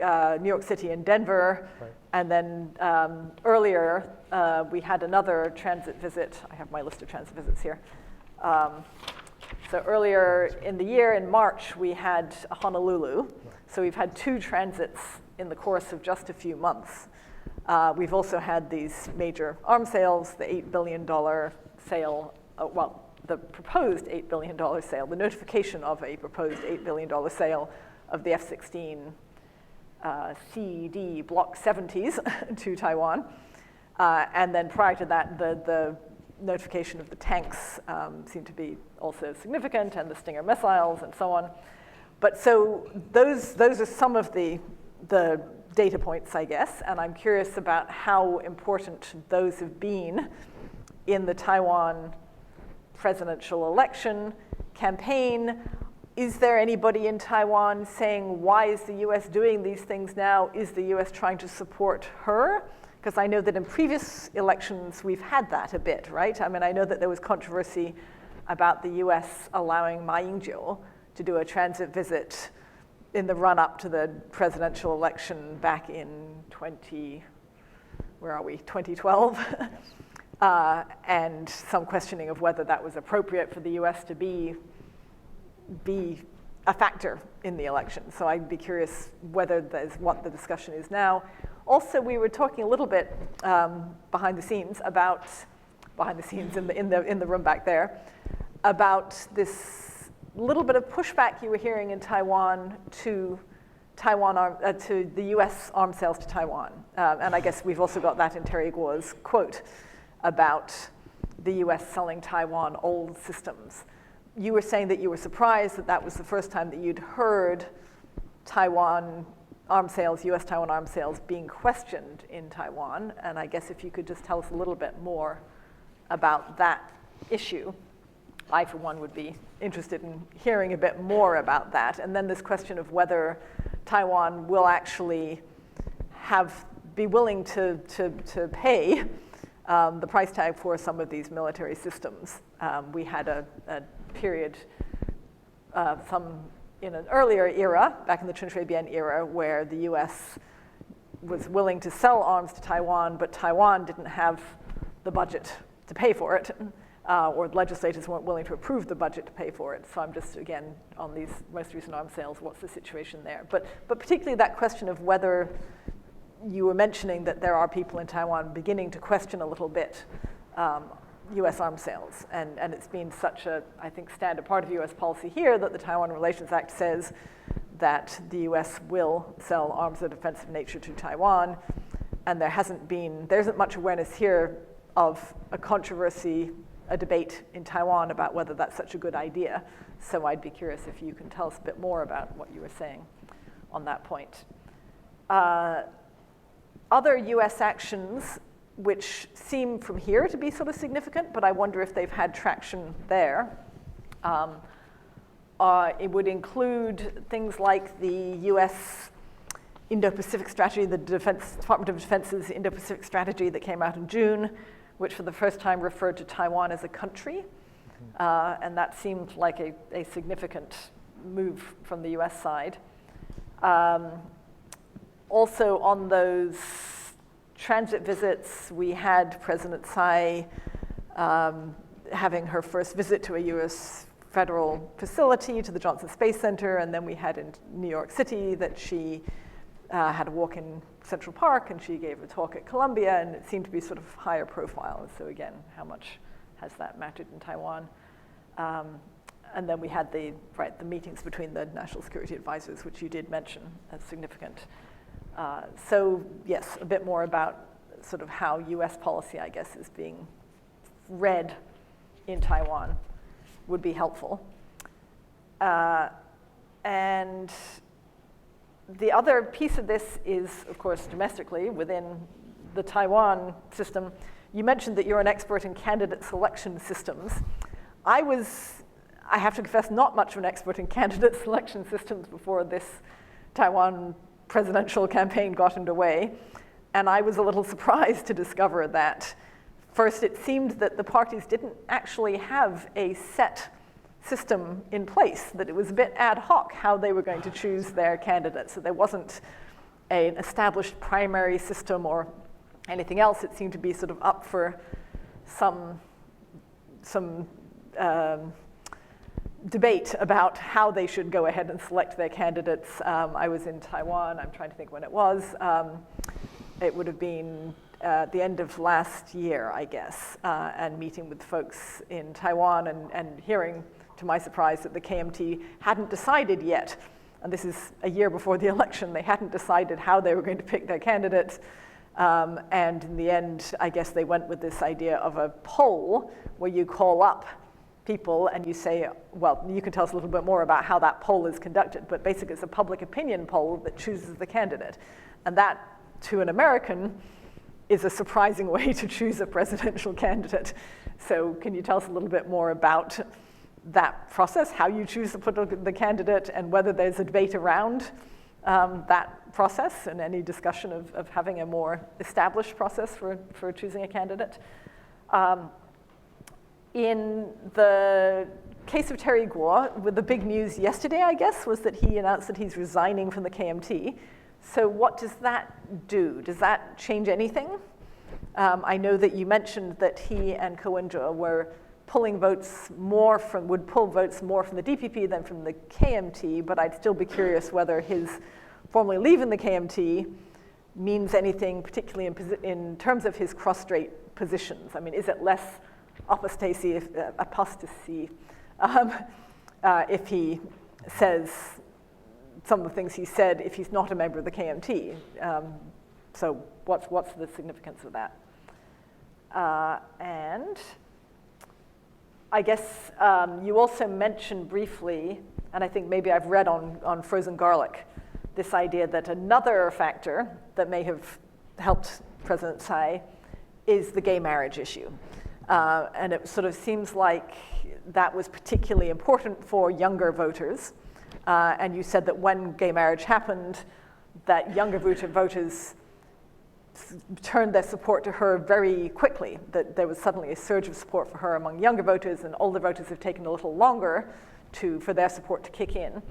New York City and Denver, right. And then earlier we had another transit visit. I have my list of transit visits here. So earlier in the year, in March, we had Honolulu. So we've had two transits in the course of just a few months. We've also had these major arms sales, the $8 billion sale, the proposed $8 billion sale, the notification of a proposed $8 billion sale of the F-16 CD Block 70s to Taiwan. And then prior to that, the notification of the tanks seemed to be also significant, and the Stinger missiles and so on. But so those are some of the data points, I guess, and I'm curious about how important those have been in the Taiwan presidential election campaign. Is there anybody in Taiwan saying, why is the US doing these things now? Is the US trying to support her? Because I know that in previous elections, we've had that a bit, right? I mean, I know that there was controversy about the US allowing Ma Ying-jeou to do a transit visit in the run-up to the presidential election back in 2012, and some questioning of whether that was appropriate for the US to be a factor in the election. So I'd be curious whether there's what the discussion is now. Also, we were talking a little bit behind the scenes in the room back there, about this little bit of pushback you were hearing in Taiwan to the US arms sales to Taiwan. And I guess we've also got that in Terry Guo's quote about the US selling Taiwan old systems. You were saying that you were surprised that that was the first time that you'd heard Taiwan arms sales, US Taiwan arms sales being questioned in Taiwan. And I guess if you could just tell us a little bit more about that issue. I, for one, would be interested in hearing a bit more about that. And then this question of whether Taiwan will actually be willing to pay the price tag for some of these military systems. We had a period, in an earlier era, back in the Chen Shui-bian era, where the US was willing to sell arms to Taiwan, but Taiwan didn't have the budget to pay for it. Or legislators weren't willing to approve the budget to pay for it. So I'm just, again, on these most recent arms sales, what's the situation there? But particularly that question of whether you were mentioning that there are people in Taiwan beginning to question a little bit US arms sales. And it's been such a, I think, standard part of US policy here that the Taiwan Relations Act says that the US will sell arms of defensive nature to Taiwan. And there isn't much awareness here of a controversy, a debate in Taiwan about whether that's such a good idea. So I'd be curious if you can tell us a bit more about what you were saying on that point. Other US actions which seem from here to be sort of significant, but I wonder if they've had traction there. It would include things like the US Indo-Pacific strategy, the Department of Defense's Indo-Pacific strategy that came out in June, which for the first time referred to Taiwan as a country. And that seemed like a significant move from the US side. Also on those transit visits, we had President Tsai having her first visit to a US federal facility, to the Johnson Space Center, and then we had in New York City that she had a walk in Central Park, and she gave a talk at Columbia, and it seemed to be sort of higher profile. So again, how much has that mattered in Taiwan? And then we had the meetings between the national security advisors, which you did mention as significant. So yes, a bit more about sort of how US policy, I guess, is being read in Taiwan would be helpful. And the other piece of this is, of course, domestically within the Taiwan system. You mentioned that you're an expert in candidate selection systems. I have to confess, not much of an expert in candidate selection systems before this Taiwan presidential campaign got underway. And I was a little surprised to discover that first it seemed that the parties didn't actually have a set system in place, that it was a bit ad hoc how they were going to choose their candidates. So there wasn't an established primary system or anything else. It seemed to be sort of up for some debate about how they should go ahead and select their candidates. I was in Taiwan, I'm trying to think when it was. It would have been the end of last year, I guess, and meeting with folks in Taiwan and hearing, to my surprise, that the KMT hadn't decided yet, and this is a year before the election, they hadn't decided how they were going to pick their candidates. And in the end, I guess they went with this idea of a poll where you call up people and you say, well, you can tell us a little bit more about how that poll is conducted, but basically it's a public opinion poll that chooses the candidate. And that, to an American, is a surprising way to choose a presidential candidate. So can you tell us a little bit more about that process, how you choose the candidate, and whether there's a debate around that process and any discussion of having a more established process for choosing a candidate? In the case of Terry Guo, with the big news yesterday, I guess, was that he announced that he's resigning from the KMT. So what does that do? Does that change anything? I know that you mentioned that he and Kuo-yu were would pull votes more from the DPP than from the KMT, but I'd still be curious whether his formally leaving the KMT means anything, particularly in terms of his cross-strait positions. I mean, is it less apostasy if he says some of the things he said if he's not a member of the KMT? So what's the significance of that? And I guess you also mentioned briefly, and I think maybe I've read on frozen garlic, this idea that another factor that may have helped President Tsai is the gay marriage issue. And it sort of seems like that was particularly important for younger voters. And you said that when gay marriage happened, that younger voters turned their support to her very quickly, that there was suddenly a surge of support for her among younger voters, and older voters have taken a little longer for their support to kick in.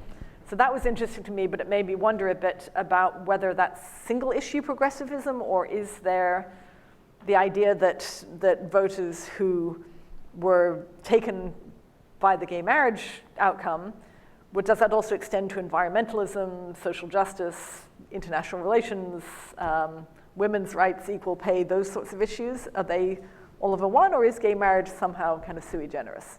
So that was interesting to me, but it made me wonder a bit about whether that's single issue progressivism, or is there the idea that voters who were taken by the gay marriage outcome, does that also extend to environmentalism, social justice, international relations, women's rights, equal pay, those sorts of issues? Are they all of a one, or is gay marriage somehow kind of sui generis?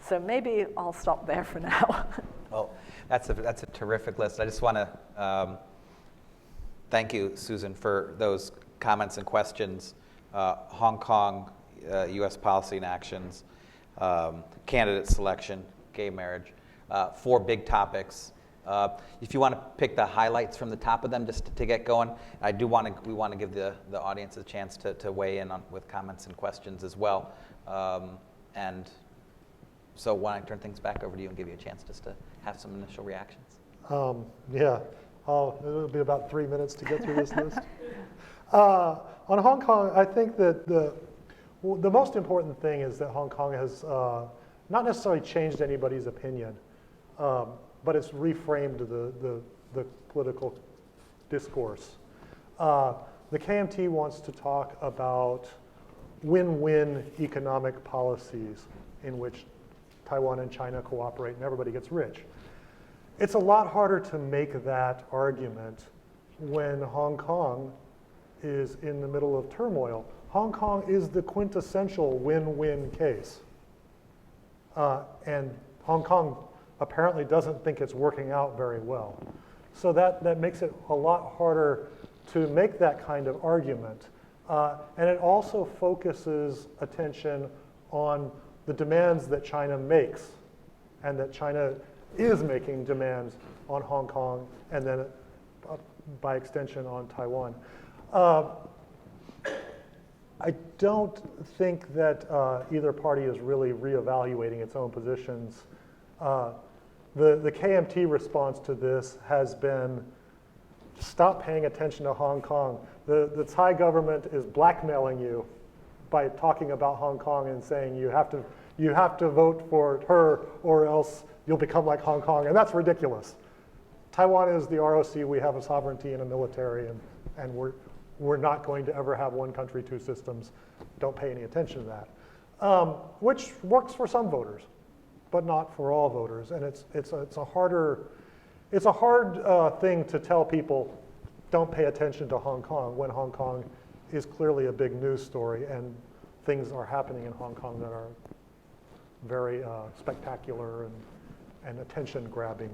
So maybe I'll stop there for now. Well, that's a terrific list. I just want to thank you, Susan, for those comments and questions. Hong Kong, U.S. policy and actions, candidate selection, gay marriage, 4 big topics. If you want to pick the highlights from the top of them just to get going, we want to give the audience a chance to weigh in with comments and questions as well. And so why don't I turn things back over to you and give you a chance just to have some initial reactions. Yeah, it'll be about 3 minutes to get through this list. On Hong Kong, I think that the most important thing is that Hong Kong has not necessarily changed anybody's opinion, but it's reframed the political discourse. The KMT wants to talk about win-win economic policies in which Taiwan and China cooperate and everybody gets rich. It's a lot harder to make that argument when Hong Kong is in the middle of turmoil. Hong Kong is the quintessential win-win case. And Hong Kong apparently doesn't think it's working out very well. So that makes it a lot harder to make that kind of argument. And it also focuses attention on the demands that China makes, and that China is making demands on Hong Kong, and then by extension on Taiwan. I don't think that either party is really reevaluating its own positions. The KMT response to this has been, stop paying attention to Hong Kong. The Thai government is blackmailing you by talking about Hong Kong and saying you have to vote for her or else you'll become like Hong Kong, and that's ridiculous. Taiwan is the ROC, we have a sovereignty and a military, and we're not going to ever have one country, 2 systems. Don't pay any attention to that, which works for some voters, but not for all voters. And it's a hard thing to tell people, don't pay attention to Hong Kong, when Hong Kong is clearly a big news story, and things are happening in Hong Kong that are very spectacular and attention-grabbing.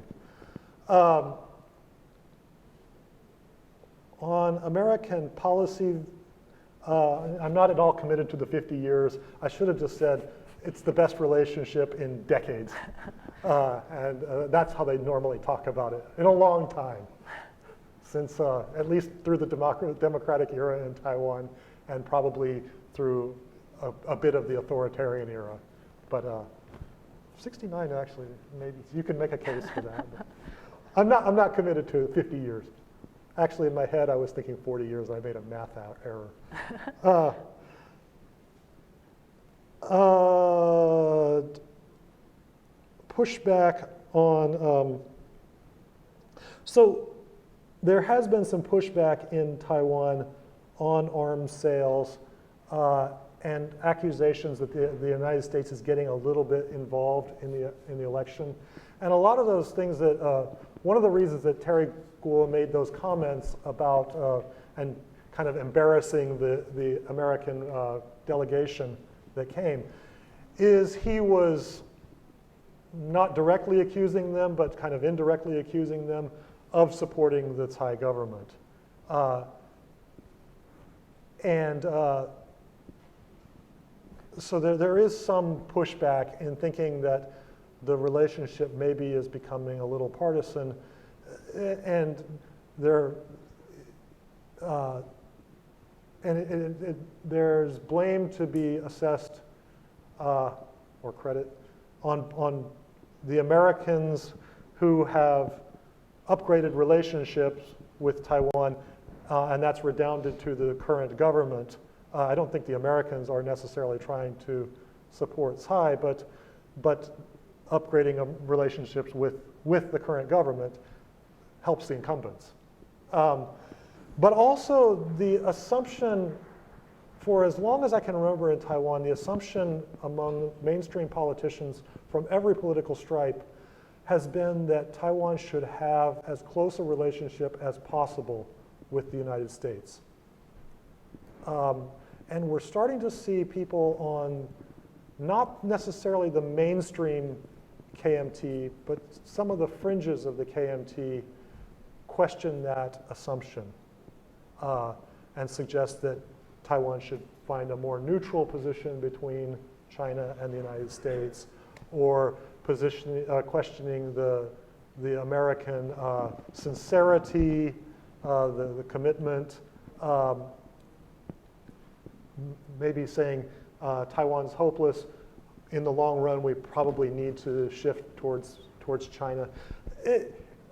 On American policy, I'm not at all committed to the 50 years. I should have just said it's the best relationship in decades. And that's how they normally talk about it, in a long time, since at least through the democratic era in Taiwan, and probably through a bit of the authoritarian era. But 69 actually, maybe you can make a case for that. I'm not committed to 50 years. Actually, in my head, I was thinking 40 years. I made a math error. Pushback on, so there has been some pushback in Taiwan on arms sales and accusations that the United States is getting a little bit involved in the election. And a lot of those things that, one of the reasons that Terry Kuo made those comments about and kind of embarrassing the American delegation that came is he was not directly accusing them, but kind of indirectly accusing them of supporting the Thai government. So there is some pushback in thinking that the relationship maybe is becoming a little partisan, and there's blame to be assessed or credit on the Americans who have upgraded relationships with Taiwan, and that's redounded to the current government. I don't think the Americans are necessarily trying to support Tsai, but upgrading relationships with the current government helps the incumbents. But also the assumption, for as long as I can remember in Taiwan, the assumption among mainstream politicians from every political stripe has been that Taiwan should have as close a relationship as possible with the United States. And we're starting to see people on not necessarily the mainstream KMT, but some of the fringes of the KMT question that assumption and suggest that Taiwan should find a more neutral position between China and the United States, or questioning the American sincerity, the commitment, maybe saying Taiwan's hopeless. In the long run, we probably need to shift towards China.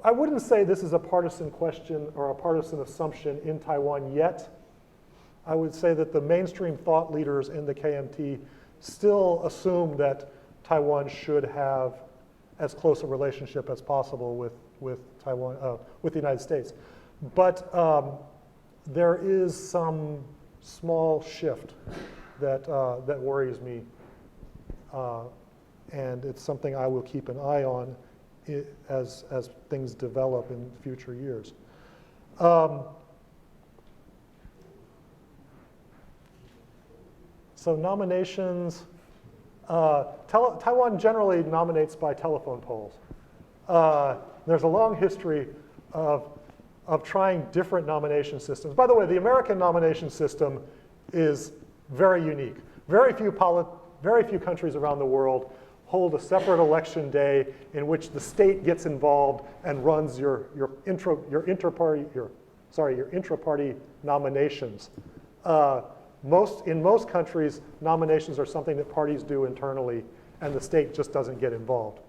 I wouldn't say this is a partisan question or a partisan assumption in Taiwan yet. I would say that the mainstream thought leaders in the KMT still assume that Taiwan should have as close a relationship as possible with Taiwan, with the United States. But there is some small shift that worries me, and it's something I will keep an eye on as things develop in future years. So nominations, Taiwan generally nominates by telephone polls. There's a long history of trying different nomination systems. By the way, the American nomination system is very unique. Very few countries around the world hold a separate election day in which the state gets involved and runs your intra-party nominations. In most countries, nominations are something that parties do internally, and the state just doesn't get involved.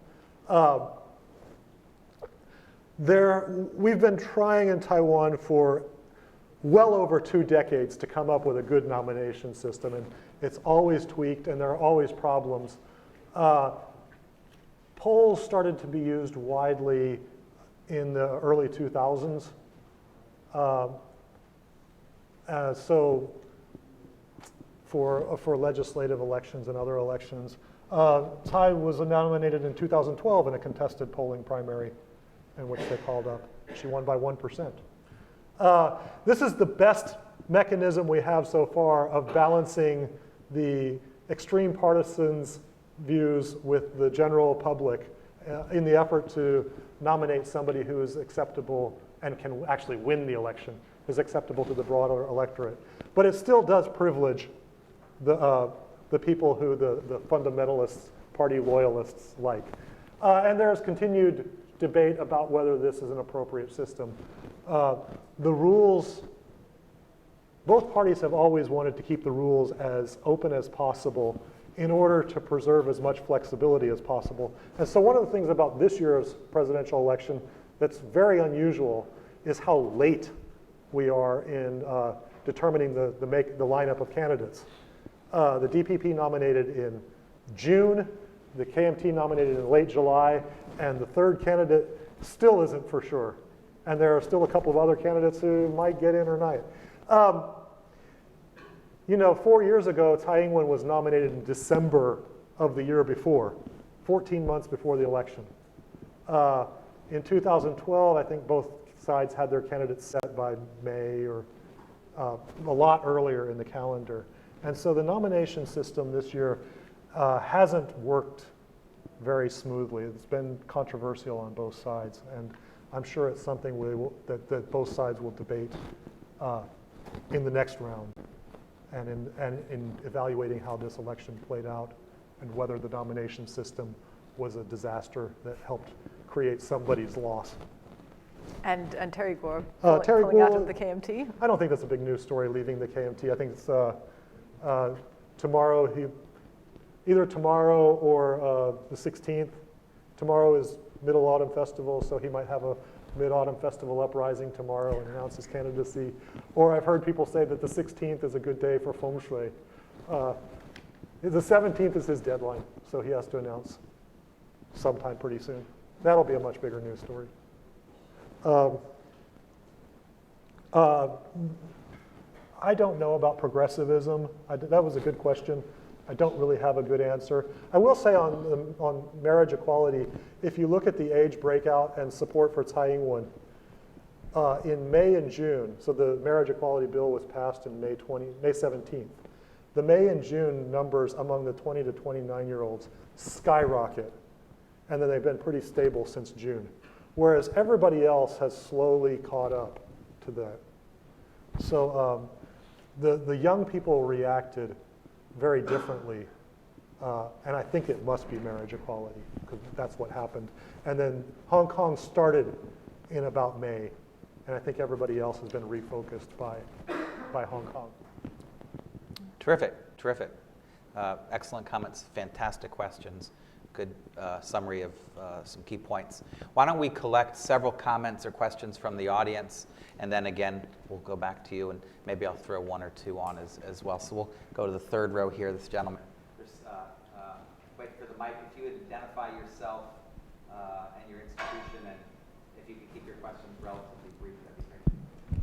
We've been trying in Taiwan for well over 2 decades to come up with a good nomination system, and it's always tweaked, and there are always problems. Polls started to be used widely in the early 2000s. So for legislative elections and other elections. Tsai was nominated in 2012 in a contested polling primary in which they called up. She won by 1%. This is the best mechanism we have so far of balancing the extreme partisans' views with the general public in the effort to nominate somebody who is acceptable and can actually win the election, is acceptable to the broader electorate. But it still does privilege the people who the fundamentalists, party loyalists like. And there's continued debate about whether this is an appropriate system. The rules, both parties have always wanted to keep the rules as open as possible in order to preserve as much flexibility as possible. And so one of the things about this year's presidential election that's very unusual is how late we are in determining the lineup of candidates. The DPP nominated in June, the KMT nominated in late July, and the third candidate still isn't for sure. And there are still a couple of other candidates who might get in or not. 4 years ago, Tsai Ing-wen was nominated in December of the year before, 14 months before the election. In 2012, I think both sides had their candidates set by May or a lot earlier in the calendar. And so the nomination system this year hasn't worked very smoothly. It's been controversial on both sides, and I'm sure it's something that both sides will debate in the next round and in evaluating how this election played out and whether the nomination system was a disaster that helped create somebody's loss. And Terry Guo Terry pulling out Guo, of the KMT? I don't think that's a big news story, leaving the KMT. I think it's tomorrow, either tomorrow or the 16th. Tomorrow is Mid-Autumn Festival, so he might have a Mid-Autumn Festival uprising tomorrow and announce his candidacy. Or I've heard people say that the 16th is a good day for feng shui. The 17th is his deadline, so he has to announce sometime pretty soon. That'll be a much bigger news story. I don't know about progressivism. That was a good question. I don't really have a good answer. I will say on marriage equality, if you look at the age breakout and support for Tsai Ing-wen, in May and June, so the marriage equality bill was passed in May 17th. The May and June numbers among the 20 to 29-year-olds skyrocket, and then they've been pretty stable since June, whereas everybody else has slowly caught up to that. So the young people reacted very differently, and I think it must be marriage equality, because that's what happened. And then Hong Kong started in about May, and I think everybody else has been refocused by Hong Kong. Terrific, terrific. Excellent comments, fantastic questions. Good summary of some key points. Why don't we collect several comments or questions from the audience, and then again, we'll go back to you, and maybe I'll throw one or two on as well. So we'll go to the third row here, this gentleman. Wait for the mic. If you would identify yourself and your institution, and if you could keep your questions relatively brief, that'd be great.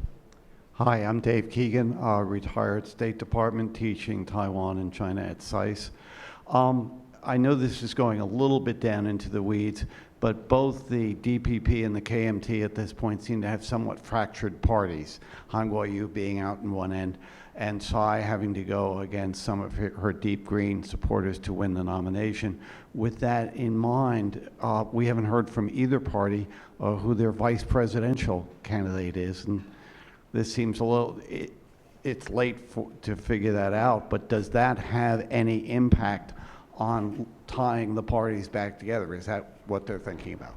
Hi, I'm Dave Keegan, retired State Department teaching Taiwan and China at SAIS. I know this is going a little bit down into the weeds, but both the DPP and the KMT at this point seem to have somewhat fractured parties, Han Kuo-yu being out in one end, and Tsai having to go against some of her deep green supporters to win the nomination. With that in mind, we haven't heard from either party who their vice presidential candidate is, and this seems a little, it's late to figure that out, but does that have any impact on tying the parties back together? Is that what they're thinking about?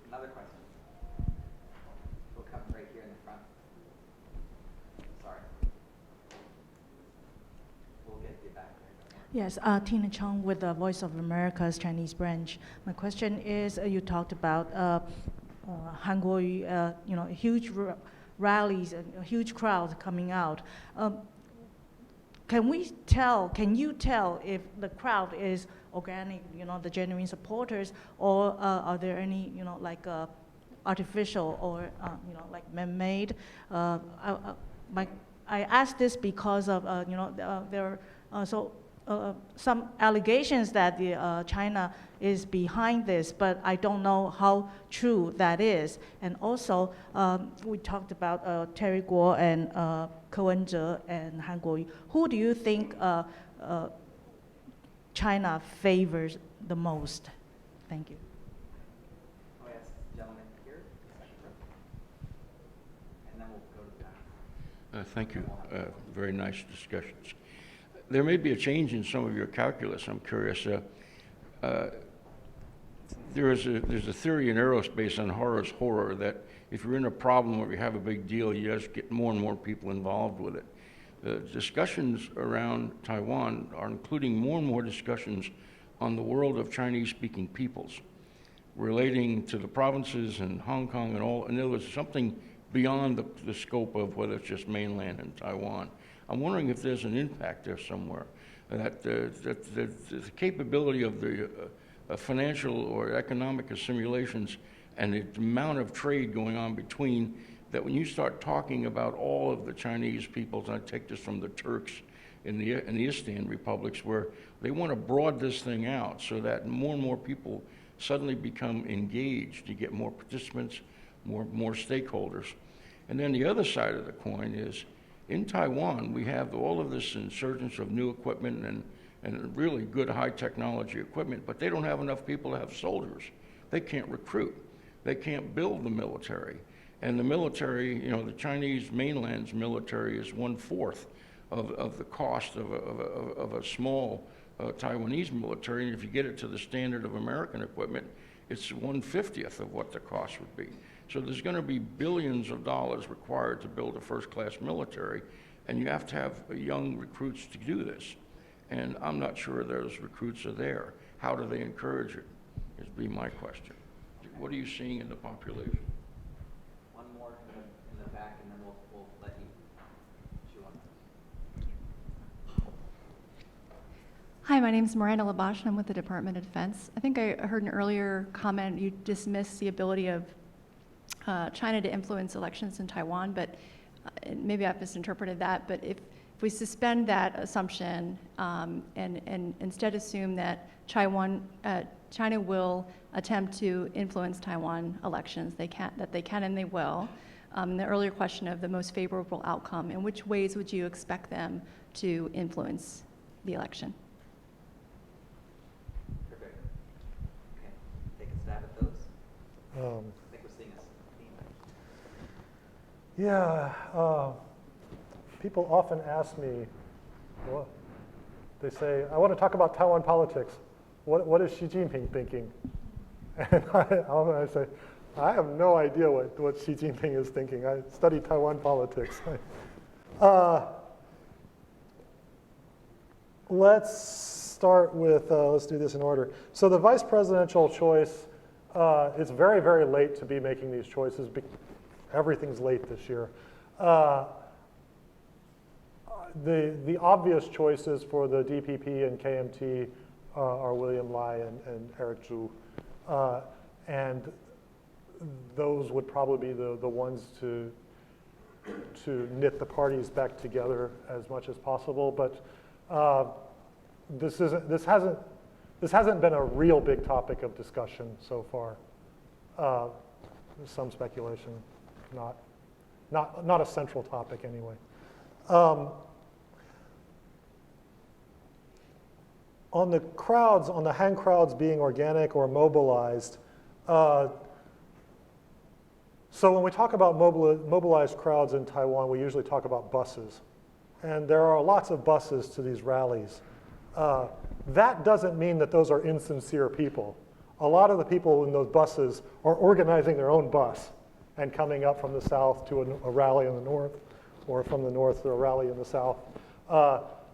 Another question. We'll come right here in the front. Sorry. We'll get you back there. Yes, Tina Chung with the Voice of America's Chinese branch. My question is, you talked about Han Kuo-yu, huge rallies, huge crowds coming out. Can you tell if the crowd is organic, the genuine supporters, or are there any, like artificial or, like man-made? I ask this because of, there are some allegations that China is behind this, but I don't know how true that is. And also, we talked about Terry Guo and Kuo-yu and Han Kuo-yu. Who do you think China favors the most? Thank you. Oh, yes, gentleman here, second row. And then we'll go to the back. Thank you. Very nice discussions. There may be a change in some of your calculus. I'm curious. There's a theory in aerospace on horror's horror that if you're in a problem or you have a big deal, you just get more and more people involved with it. The discussions around Taiwan are including more and more discussions on the world of Chinese-speaking peoples, relating to the provinces and Hong Kong and all. And there was something beyond the scope of whether it's just mainland and Taiwan. I'm wondering if there's an impact there somewhere, that the capability of the financial or economic assimilations and the amount of trade going on between, that when you start talking about all of the Chinese peoples, and I take this from the Turks in the Eastern republics, where they want to broaden this thing out so that more and more people suddenly become engaged. You get more participants, more stakeholders. And then the other side of the coin is, in Taiwan, we have all of this insurgence of new equipment and really good high technology equipment, but they don't have enough people to have soldiers. They can't recruit. They can't build the military. And the military, the Chinese mainland's military is 1/4 of the cost of a small Taiwanese military. And if you get it to the standard of American equipment, it's 1/50th of what the cost would be. So there's going to be billions of dollars required to build a first-class military, and you have to have young recruits to do this. And I'm not sure those recruits are there. How do they encourage it? Would be my question. What are you seeing in the population? One more in the back, and then we'll let you chew on that. Hi, my name is Miranda Labash, and I'm with the Department of Defense. I think I heard an earlier comment, you dismissed the ability of China to influence elections in Taiwan, but maybe I've misinterpreted that. But if we suspend that assumption and instead assume that China will attempt to influence Taiwan elections, they can and they will. The earlier question of the most favorable outcome, in which ways would you expect them to influence the election? Perfect. Okay, take a stab at those. I think we're seeing a theme. Yeah, people often ask me, well, they say, I want to talk about Taiwan politics. What is Xi Jinping thinking? And I say, I have no idea what Xi Jinping is thinking. I study Taiwan politics. Let's start with, let's do this in order. So the vice presidential choice, it's very, very late to be making these choices. Everything's late this year. The obvious choices for the DPP and KMT are William Lai and Eric Zhu. And those would probably be the ones to knit the parties back together as much as possible. But this hasn't been a real big topic of discussion so far. Some speculation, not a central topic anyway. On the crowds, on the Han crowds being organic or mobilized, so when we talk about mobilized crowds in Taiwan, we usually talk about buses. And there are lots of buses to these rallies. That doesn't mean that those are insincere people. A lot of the people in those buses are organizing their own bus and coming up from the south to a rally in the north, or from the north to a rally in the south.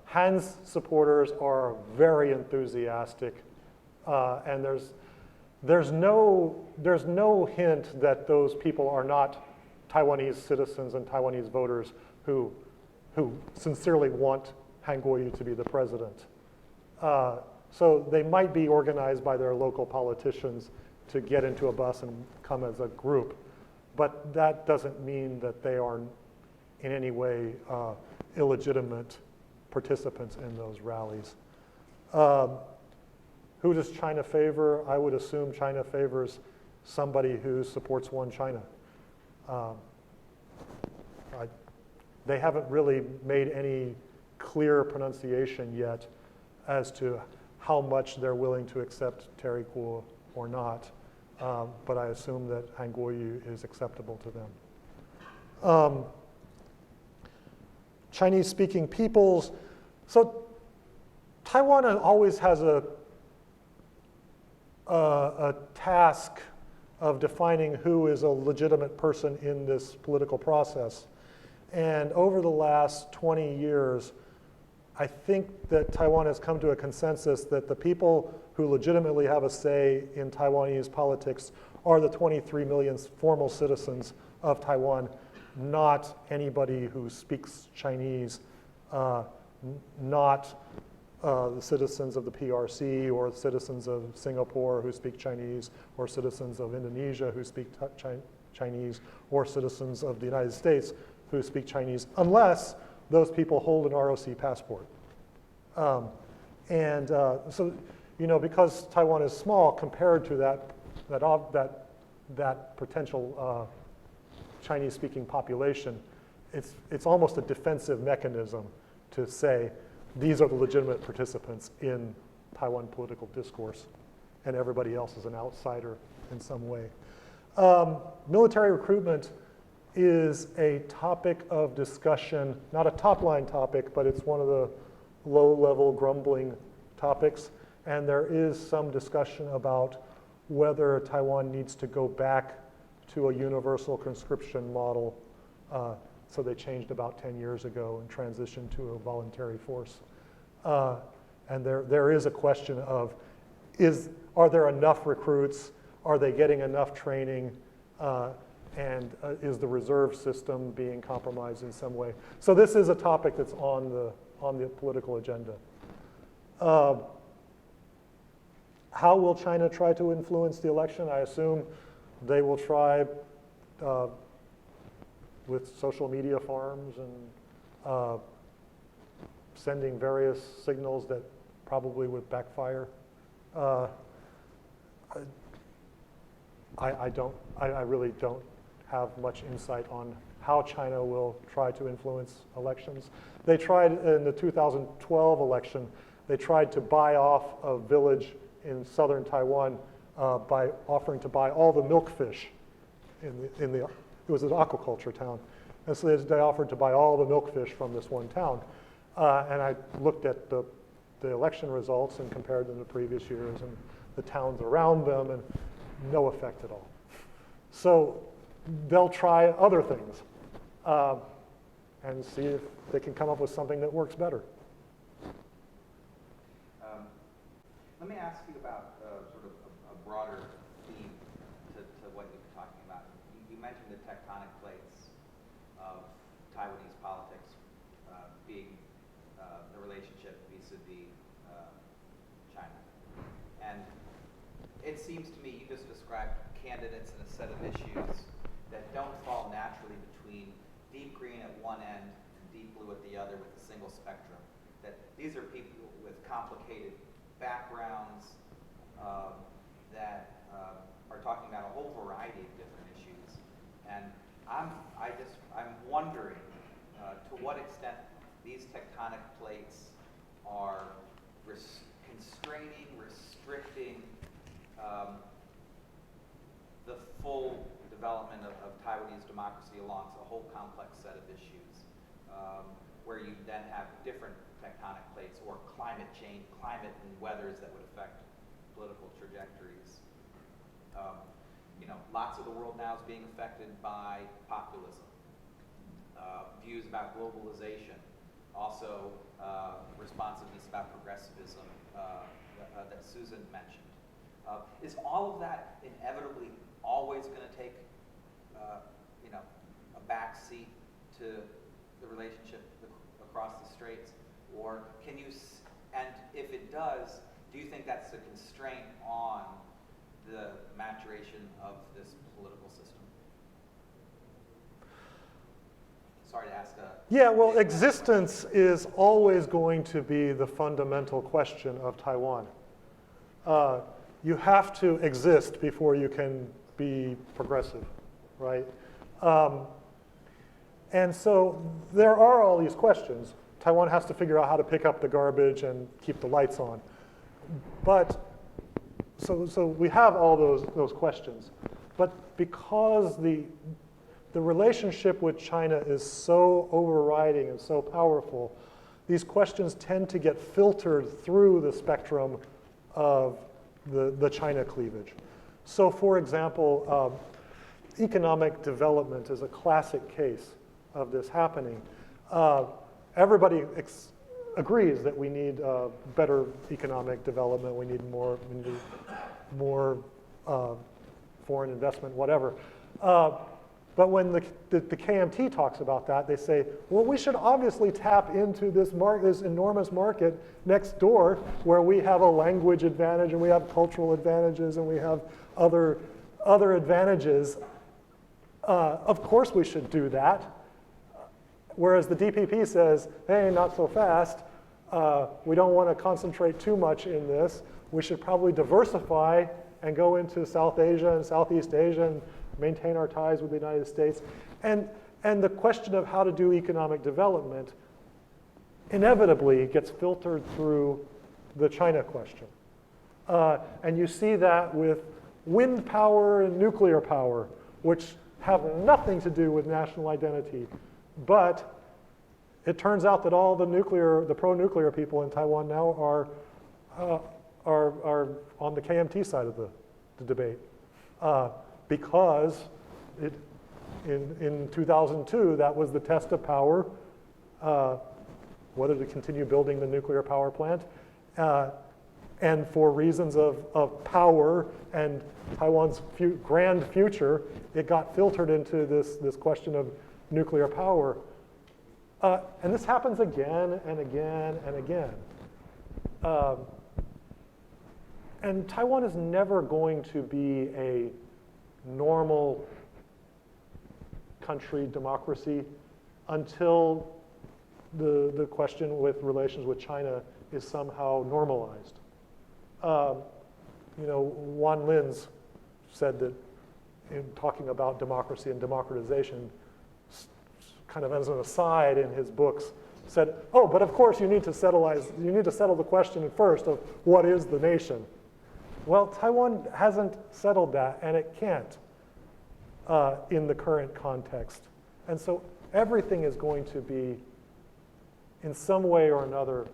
Han's supporters are very enthusiastic, and there's no hint that those people are not Taiwanese citizens and Taiwanese voters who sincerely want Han Kuo-yu to be the president. So they might be organized by their local politicians to get into a bus and come as a group, but that doesn't mean that they are in any way illegitimate participants in those rallies. Who does China favor? I would assume China favors somebody who supports one China. They haven't really made any clear pronunciation yet as to how much they're willing to accept Terry Kuo or not, but I assume that Han Kuo-yu is acceptable to them. Chinese-speaking peoples. So Taiwan always has a task of defining who is a legitimate person in this political process. And over the last 20 years, I think that Taiwan has come to a consensus that the people who legitimately have a say in Taiwanese politics are the 23 million formal citizens of Taiwan, not anybody who speaks Chinese, not the citizens of the PRC or citizens of Singapore who speak Chinese, or citizens of Indonesia who speak Chinese, or citizens of the United States who speak Chinese, unless those people hold an ROC passport. So, because Taiwan is small compared to that potential Chinese-speaking population, it's almost a defensive mechanism to say these are the legitimate participants in Taiwan political discourse, and everybody else is an outsider in some way. Military recruitment is a topic of discussion, not a top-line topic, but it's one of the low-level grumbling topics. And there is some discussion about whether Taiwan needs to go back to a universal conscription model. So they changed about 10 years ago and transitioned to a voluntary force. And there is a question of, are there enough recruits? Are they getting enough training? And is the reserve system being compromised in some way? So this is a topic that's on the political agenda. How will China try to influence the election? I assume they will try with social media farms and sending various signals that probably would backfire. I really don't have much insight on how China will try to influence elections. They tried in the 2012 election, they tried to buy off a village in southern Taiwan by offering to buy all the milkfish it was an aquaculture town, And so they offered to buy all the milkfish from this one town. And I looked at the election results and compared them to previous years and the towns around them, and no effect at all. So they'll try other things and see if they can come up with something that works better. Let me ask you about sort of a broader theme to what you've been talking about. You mentioned the tectonic plates of Taiwanese politics being the relationship vis-a-vis China. And it seems to me you just described candidates and a set of issues that don't fall naturally between deep green at one end and deep blue at the other with a single spectrum. That these are people with complicated backgrounds that are talking about a whole variety of different issues. And I'm wondering to what extent these tectonic plates are constraining, restricting the full development of Taiwanese democracy along a whole complex set of issues, where you then have different tectonic plates or climate change, climate and weathers that would affect political trajectories. Lots of the world now is being affected by populism, views about globalization, also responsiveness about progressivism that Susan mentioned. Is all of that inevitably always going to take, a back seat to the relationship across the straits, or can you? And if it does, do you think that's a constraint on the maturation of this political system? Sorry to ask a. Yeah, well, existence is always going to be the fundamental question of Taiwan. You have to exist before you can be progressive, right? And so there are all these questions. Taiwan has to figure out how to pick up the garbage and keep the lights on. But so we have all those questions. But because the relationship with China is so overriding and so powerful, these questions tend to get filtered through the spectrum of the China cleavage. So for example, economic development is a classic case of this happening. Everybody agrees that we need better economic development, we need more foreign investment, whatever. But when the KMT talks about that, they say, well, we should obviously tap into this enormous market next door where we have a language advantage and we have cultural advantages and we have other advantages. Of course we should do that. Whereas the DPP says, hey, not so fast. We don't want to concentrate too much in this. We should probably diversify and go into South Asia and Southeast Asia and maintain our ties with the United States. And the question of how to do economic development inevitably gets filtered through the China question. And you see that with wind power and nuclear power, which have nothing to do with national identity. But it turns out that all the pro-nuclear people in Taiwan now are on the KMT side of the debate. Because in 2002, that was the test of power, whether to continue building the nuclear power plant. And for reasons of power and Taiwan's grand future, it got filtered into this question of nuclear power. And this happens again and again and again. And Taiwan is never going to be a normal country democracy until the question with relations with China is somehow normalized. Juan Lin's said that in talking about democracy and democratization, kind of as an aside in his books, said, oh, but of course you need to settle the question first of what is the nation. Well, Taiwan hasn't settled that, and it can't in the current context. And so everything is going to be, in some way or another,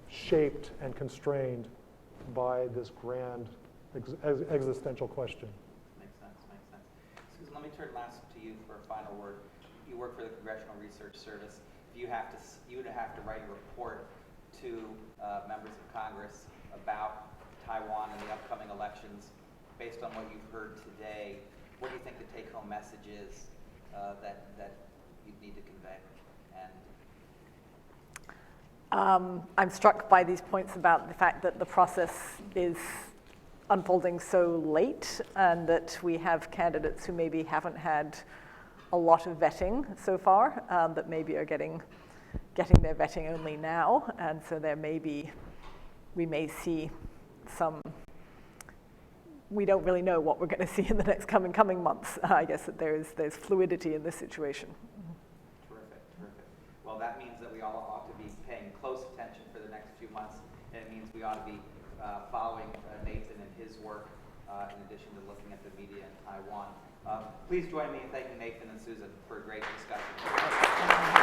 shaped and constrained by this grand existential question. Makes sense, makes sense. Susan, let me turn last to you for a final word. You work for the Congressional Research Service. If you would have to write a report to members of Congress about Taiwan and the upcoming elections, based on what you've heard today, what do you think the take-home message is that you need to convey? And I'm struck by these points about the fact that the process is unfolding so late and that we have candidates who maybe haven't had a lot of vetting so far, that maybe are getting their vetting only now, and so we may see some, we don't really know what we're going to see in the next coming months. I guess that there's fluidity in this situation. Terrific, terrific. Well, that means that we all ought to be paying close attention for the next few months, and it means we ought to be following Nathan and his work in addition to looking at the media in Taiwan. Please join me in thanking Nathan and Susan for a great discussion.